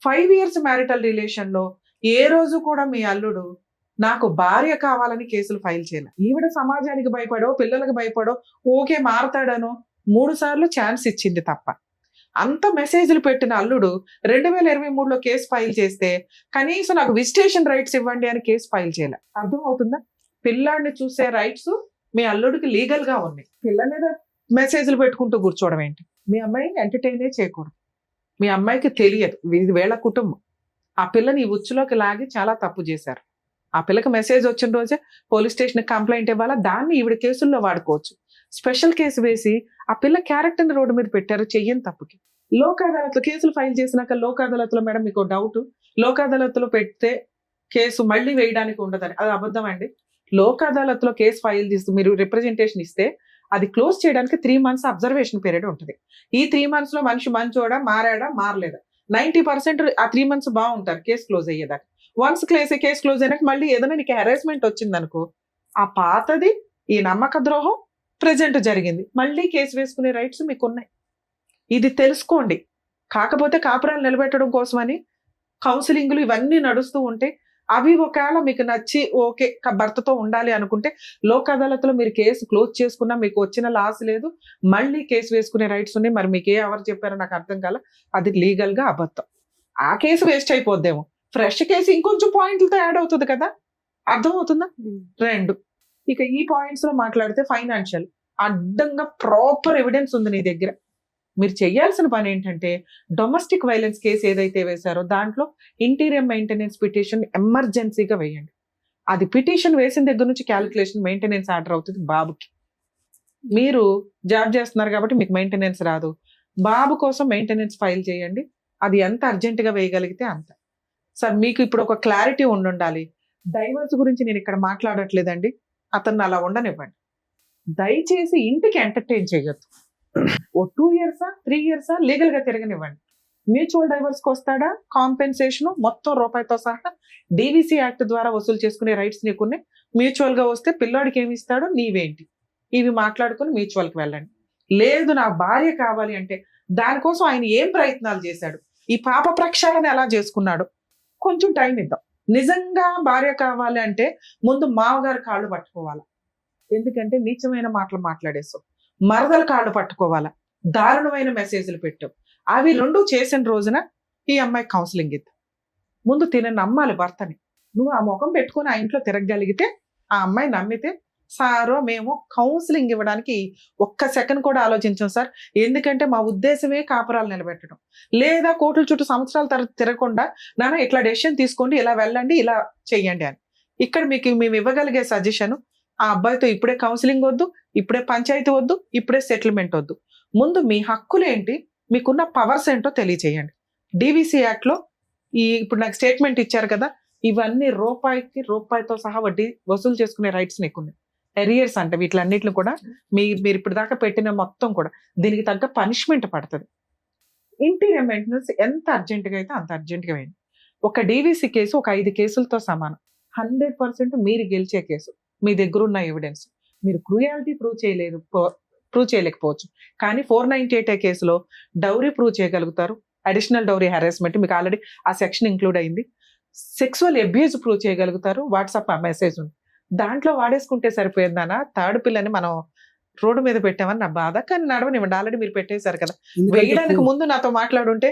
5 years మ్యారిటల్ రిలేషన్ లో ఏ రోజు కూడా మీ అల్లుడు నాకు భార్య కావాలని కేసులు ఫైల్ చేయలే. ఈవిడ సమాజానికి భయపడో, పిల్లలకు భయపడో, ఓకే మారతాడనో 3 సార్లు ఛాన్స్ ఇచ్చింది తప్ప. అంత మెసేజ్లు పెట్టిన అల్లుడు 2023లో కేసు ఫైల్ చేస్తే కనీసం నాకు విజిటేషన్ రైట్స్ ఇవ్వండి అని కేసు ఫైల్ చేయలే. అర్థం అవుతుందా? పిల్లాడిని చూసే రైట్స్ మీ అల్లుడికి లీగల్ గా ఉన్నాయి. పిల్ల మీద మెసేజ్లు పెట్టుకుంటూ కూర్చోవడం ఏంటి? మీ అమ్మాయిని ఎంటర్టైనే చేయకూడదు. మీ అమ్మాయికి తెలియదు, ఇది వీళ్ళ కుటుంబం. ఆ పిల్లని ఈ ఉచ్చులోకి లాగి చాలా తప్పు చేశారు. ఆ పిల్లకి మెసేజ్ వచ్చిన రోజే పోలీస్ స్టేషన్ కంప్లైంట్ ఇవ్వాలా, దాన్ని ఈవిడ కేసుల్లో వాడుకోవచ్చు. స్పెషల్ కేసు వేసి ఆ పిల్ల క్యారెక్టర్ రోడ్డు మీద పెట్టారు చెయ్యని తప్పుకి. లోక్ అదాలత్లో కేసులు ఫైల్ చేసినాక లోక్ అదాలత్లో మేడం మీకు డౌట్, లోక్ అదాలత్లో పెడితే కేసు మళ్ళీ వేయడానికి ఉండదని, అది అబద్ధం అండి. లోక్ అదాలత్లో కేసు ఫైల్ చేసి మీరు రిప్రజెంటేషన్ ఇస్తే అది క్లోజ్ చేయడానికి 3 months అబ్జర్వేషన్ పీరియడ్ ఉంటుంది. ఈ 3 months లో మనిషి మంచోడా, మారాడా, మారలేదా, 90% ఆ 3 months బాగుంటారు కేసు క్లోజ్ అయ్యేదాకా. వన్స్ కేసు క్లోజ్ అయినాక మళ్ళీ ఏదైనా నీకు హెరాస్మెంట్ వచ్చింది అనుకో, ఆ పాతది ఈ నమ్మక ద్రోహం ప్రెజెంట్ జరిగింది, మళ్ళీ కేసు వేసుకునే రైట్స్ మీకు ఉన్నాయి. ఇది తెలుసుకోండి. కాకపోతే కాపురాలు నిలబెట్టడం కోసమని కౌన్సిలింగ్లు ఇవన్నీ నడుస్తూ ఉంటే అవి ఒకవేళ మీకు నచ్చి ఓకే భర్తతో ఉండాలి అనుకుంటే లోక్ అదాలత్లో మీరు కేసు క్లోజ్ చేసుకున్నా మీకు వచ్చిన లాస్ లేదు, మళ్ళీ కేసు వేసుకునే రైట్స్ ఉన్నాయి. మరి మీకు ఎవరు చెప్పారో నాకు అర్థం కాల. అది లీగల్ గా అబద్ధం. ఆ కేసు వేస్ట్ అయిపోద్దేమో, ఫ్రెష్ కేసు ఇంకొంచెం పాయింట్లతో యాడ్ అవుతుంది కదా. అర్థం అవుతుందా? 2 ఇక ఈ పాయింట్స్ లో మాట్లాడితే ఫైనాన్షియల్ అడ్డంగా ప్రాపర్ ఎవిడెన్స్ ఉంది నీ దగ్గర. మీరు చేయాల్సిన పని ఏంటంటే డొమెస్టిక్ వైలెన్స్ కేసు ఏదైతే వేశారో దాంట్లో ఇంటీరియర్ మెయింటెనెన్స్ పిటిషన్ ఎమర్జెన్సీగా వేయండి. అది పిటిషన్ వేసిన దగ్గర నుంచి క్యాలిక్యులేషన్ మెయింటెనెన్స్ ఆర్డర్ అవుతుంది బాబుకి. మీరు జాబ్ చేస్తున్నారు కాబట్టి మీకు మెయింటెనెన్స్ రాదు, బాబు కోసం మెయింటెనెన్స్ ఫైల్ చేయండి. అది ఎంత అర్జెంటుగా వేయగలిగితే అంత. సార్ మీకు ఇప్పుడు ఒక క్లారిటీ ఉండాలి. డైవర్స్ గురించి నేను ఇక్కడ మాట్లాడట్లేదండి, అతన్ని అలా ఉండనివ్వండి. దయచేసి ఇంటికి ఎంటర్టైన్ చేయొద్దు. ఓ 2 years 3 years లీగల్ గా తిరగనివ్వండి. మ్యూచువల్ డైవర్స్ కి వస్తాడా, కాంపెన్సేషన్ మొత్తం రూపాయితో సహా DVC యాక్ట్ ద్వారా వసూలు చేసుకునే రైట్స్ నీకున్నాయి. మ్యూచువల్ గా వస్తే పిల్లోడికి ఏమి ఇస్తాడో నీవేంటి, ఇవి మాట్లాడుకుని మ్యూచువల్ కి వెళ్ళండి. లేదు నా భార్య కావాలి అంటే దానికోసం ఆయన ఏం ప్రయత్నాలు చేశాడు, ఈ పాప ప్రక్షాళన ఎలా చేసుకున్నాడు, కొంచెం టైం ఇద్దాం. నిజంగా భార్య కావాలి అంటే ముందు మామగారి కాళ్ళు పట్టుకోవాలా, ఎందుకంటే నీచమైన మాటలు మాట్లాడేస్తావు. మరదల కాళ్ళు పట్టుకోవాలా, దారుణమైన మెసేజ్లు పెట్టావు. అవి 2 చేసిన రోజున ఈ అమ్మాయి కౌన్సిలింగ్ ఇద్దాం. ముందు నమ్మాలి భర్తని. నువ్వు ఆ ముఖం పెట్టుకుని ఆ ఇంట్లో తిరగగలిగితే ఆ అమ్మాయి నమ్మితే సారో మేము కౌన్సిలింగ్ ఇవ్వడానికి 1 second కూడా ఆలోచించాం సార్. ఎందుకంటే మా ఉద్దేశమే కాపురాలు నిలబెట్టడం. లేదా కోర్టుల చుట్టూ సంవత్సరాల తర్వాత తిరగకుండా నాన్న ఇట్లా డెసిషన్ తీసుకోండి, ఇలా వెళ్ళండి, ఇలా చెయ్యండి అని. ఇక్కడ మీకు మేము ఇవ్వగలిగే సజెషన్, ఆ అబ్బాయితో ఇప్పుడే కౌన్సిలింగ్ వద్దు, ఇప్పుడే పంచాయతీ వద్దు, ఇప్పుడే సెటిల్మెంట్ వద్దు. ముందు మీ హక్కులు ఏంటి, మీకున్న పవర్స్ ఏంటో తెలియచేయండి. DVC యాక్ట్ లో ఇప్పుడు నాకు స్టేట్మెంట్ ఇచ్చారు కదా, ఇవన్నీ రూపాయితో సహా వడ్డీ వసూలు చేసుకునే రైట్స్ నీకున్నాయి. ఎరియర్స్ అంటే వీటిలన్నిటిని కూడా మీరు ఇప్పుడు దాకా పెట్టిన మొత్తం కూడా దీనికి తగ్గ పనిష్మెంట్ పడుతుంది. ఇంటీరియర్ మెయింటెనెన్స్ ఎంత అర్జెంటుగా అయితే అంత అర్జెంటుగా వేయండి. ఒక DVC కేసు ఒక 5 కేసులతో సమానం. 100% మీరు గెలిచే కేసు. మీ దగ్గర ఉన్న ఎవిడెన్స్, మీరు క్రూయాలిటీ ప్రూవ్ చేయలేకపోవచ్చు, కానీ 498 కేసులో డౌరీ ప్రూవ్ చేయగలుగుతారు. అడిషనల్ డౌరీ హెరాస్మెంట్ మీకు ఆల్రెడీ ఆ సెక్షన్ ఇంక్లూడ్ అయింది. సెక్సువల్ అబ్యూజ్ ప్రూవ్ చేయగలుగుతారు. వాట్సాప్ ఆ మెసేజ్ ఉంది, దాంట్లో వాడేసుకుంటే సరిపోయిందనా. థర్డ్ పిల్లని మనం రోడ్డు మీద పెట్టామని నా బాధ, కానీ నడవనివ్వండి, ఆల్రెడీ మీరు పెట్టేశారు కదా. వేయడానికి ముందు నాతో మాట్లాడుంటే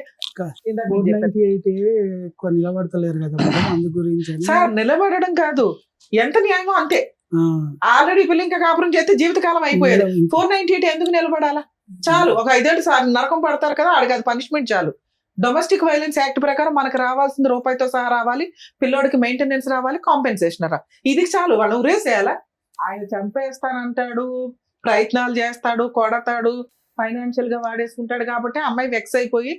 ఎక్కువ నిలబడతలేరు కదా అందు గురించి. సార్ నిలబడడం కాదు, ఎంత న్యాయమో అంతే. ఆల్రెడీ పిల్ల ఇంకా కాపురం చేస్తే జీవితకాలం అయిపోయేది. 498 ఎందుకు నిలబడాలా? చాలు, ఒక 5 ఏళ్ళు నరకం పడతారు కదా, ఆడికి అది పనిష్మెంట్ చాలు. డొమెస్టిక్ వైలెన్స్ యాక్ట్ ప్రకారం మనకు రావాల్సింది రూపాయితో సహా రావాలి, పిల్లోడికి మెయింటెనెన్స్ రావాలి, కాంపెన్సేషన్ రా, ఇది చాలు. వాళ్ళు ఉరేసేయాలా? ఆయన చంపేస్తానంటాడు, ప్రయత్నాలు చేస్తాడు, కొడతాడు, ఫైనాన్షియల్ గా వాడేసుకుంటాడు కాబట్టి అమ్మాయి వెక్స్ అయిపోయి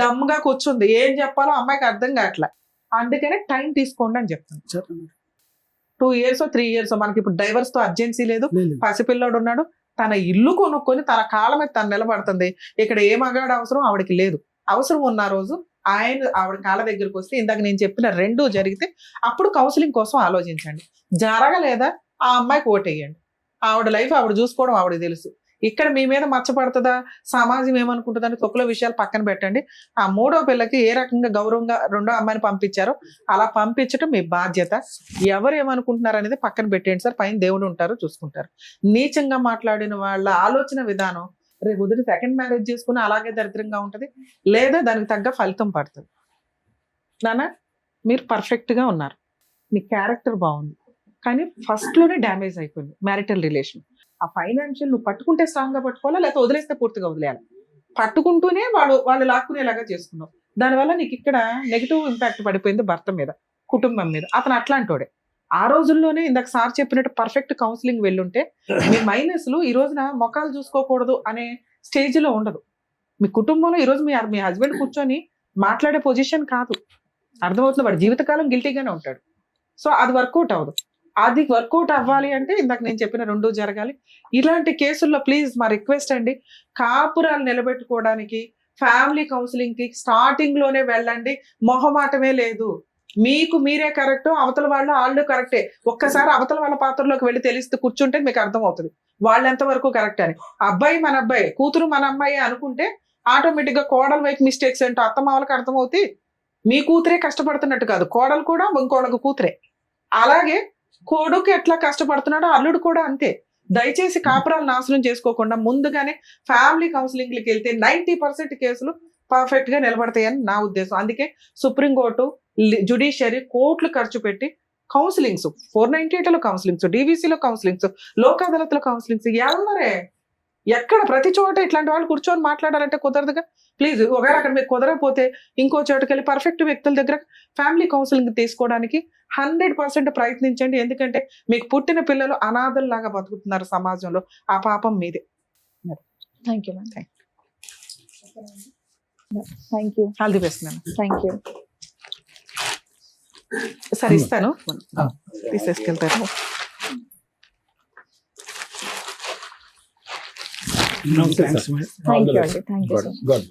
డమ్ గా కూర్చుంది. ఏం చెప్పాలో అమ్మాయికి అర్థం కావట్లే. అందుకనే టైం తీసుకోండి అని చెప్తాను. 2 years 3 years మనకి ఇప్పుడు డైవర్స్ తో అర్జెన్సీ లేదు. పసిపిల్లోడు ఉన్నాడు, తన ఇల్లు కొనుక్కొని తన కాళ్ళ మీద తను నిలబడుతుంది. ఇక్కడ ఏ మగాడు అవసరం ఆవిడకి లేదు. అవసరం ఉన్న రోజు ఆవిడ కాళ్ళ దగ్గరికి వస్తే ఇందాక నేను చెప్పిన 2 జరిగితే అప్పుడు కౌన్సిలింగ్ కోసం ఆలోచించండి. జరగలేదా ఆ అమ్మాయికి ఓటేయండి. ఆవిడ లైఫ్ ఆవిడ చూసుకోవడం ఆవిడకి తెలుసు. ఇక్కడ మీ మీద మచ్చపడుతుందా, సమాజం ఏమనుకుంటుందని తొక్కుల విషయాలు పక్కన పెట్టండి. ఆ 3వ పిల్లకి ఏ రకంగా గౌరవంగా 2వ అమ్మాయిని పంపించారో అలా పంపించడం మీ బాధ్యత. ఎవరు ఏమనుకుంటున్నారు అనేది పక్కన పెట్టండి సార్. పైన దేవుడు ఉంటారు, చూసుకుంటారు. నీచంగా మాట్లాడిన వాళ్ళ ఆలోచన విధానం రేపు ఉదయం సెకండ్ మ్యారేజ్ చేసుకుని అలాగే దరిద్రంగా ఉంటది, లేదా దానికి తగ్గ ఫలితం పడుతుంది. నాన్న మీరు పర్ఫెక్ట్ గా ఉన్నారు, మీ క్యారెక్టర్ బాగుంది, కానీ ఫస్ట్ లోనే డ్యామేజ్ అయిపోయింది మ్యారిటల్ రిలేషన్. ఆ ఫైనాన్షియల్ నువ్వు పట్టుకుంటే స్ట్రాంగ్ గా పట్టుకోవాలా, లేకపోతే వదిలేస్తే పూర్తిగా వదిలేయాలి. పట్టుకుంటూనే వాళ్ళు లాక్కునేలాగా చేసుకున్నావు. దానివల్ల నీకు ఇక్కడ నెగిటివ్ ఇంపాక్ట్ పడిపోయింది భర్త మీద, కుటుంబం మీద. అతను అట్లాంటోడే. ఆ రోజుల్లోనే ఇందాక సార్ చెప్పినట్టు పర్ఫెక్ట్ కౌన్సిలింగ్ వెళ్ళుంటే మీ మైనస్లు ఈ రోజున మొఖాలు చూసుకోకూడదు అనే స్టేజ్ లో ఉండదు. మీ కుటుంబంలో ఈ రోజు మీ హస్బెండ్ కూర్చొని మాట్లాడే పొజిషన్ కాదు. అర్థమవుతుంది, వాడు జీవితకాలం గిల్టీగానే ఉంటాడు. సో అది వర్కౌట్ అవ్వదు. అది వర్కౌట్ అవ్వాలి అంటే ఇందాక నేను చెప్పిన 2 జరగాలి. ఇలాంటి కేసుల్లో ప్లీజ్ మా రిక్వెస్ట్ అండి, కాపురాలు నిలబెట్టుకోవడానికి ఫ్యామిలీ కౌన్సిలింగ్ కి స్టార్టింగ్ లోనే వెళ్ళండి. మొహమాటమే లేదు. మీకు మీరే కరెక్ట్, అవతల వాళ్ళు కరెక్టే. ఒక్కసారి అవతల వాళ్ళ పాత్రలోకి వెళ్ళి తెలిస్తే కూర్చుంటే మీకు అర్థం అవుతుంది వాళ్ళు ఎంతవరకు కరెక్ట్ అని. అబ్బాయి మన అబ్బాయి, కూతురు మన అమ్మాయి అనుకుంటే ఆటోమేటిక్ గా కోడల వైపు మిస్టేక్స్ ఏంటో అత్తమామలకు అర్థమవుతాయి. మీ కూతురే కష్టపడుతున్నట్టు కాదు, కోడలు కూడా ఇంకోళ్ళకు కూతురే. అలాగే కొడుకు ఎట్లా కష్టపడుతున్నాడో అల్లుడు కూడా అంతే. దయచేసి కాపురాలు నాశనం చేసుకోకుండా ముందుగానే ఫ్యామిలీ కౌన్సిలింగ్కి వెళ్తే 90% కేసులు పర్ఫెక్ట్ గా నిలబడతాయని నా ఉద్దేశం. అందుకే సుప్రీంకోర్టు, జ్యుడిషియరీ కోట్లు ఖర్చు పెట్టి కౌన్సిలింగ్స్, 498లో కౌన్సిలింగ్స్, DVCలో కౌన్సిలింగ్స్, లోక్ అదాలత్లో కౌన్సిలింగ్స్ ఎవరే ఎక్కడ ప్రతి చోట ఇట్లాంటి వాళ్ళు కూర్చొని మాట్లాడాలంటే కుదరదుగా. ప్లీజ్ ఒకవేళ అక్కడ మీకు కుదరకపోతే ఇంకో చోటుకి వెళ్ళి పర్ఫెక్ట్ వ్యక్తుల దగ్గర ఫ్యామిలీ కౌన్సిలింగ్ తీసుకోవడానికి 100% ప్రయత్నించండి. ఎందుకంటే మీకు పుట్టిన పిల్లలు అనాథల్లాగా బతుకుతున్నారు సమాజంలో. ఆ పాపం మీదే. Thank you ma'am. Thank you. All the best ma'am. Thank you. సరే ఇస్తాను, తీసేసుకెళ్తారు. థ్యాంక్ యూ అండి. Thank you so much.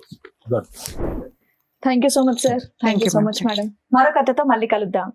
Thank you so much sir. Thank you so much madam. మరో కథతో మళ్ళీ కలుద్దాం.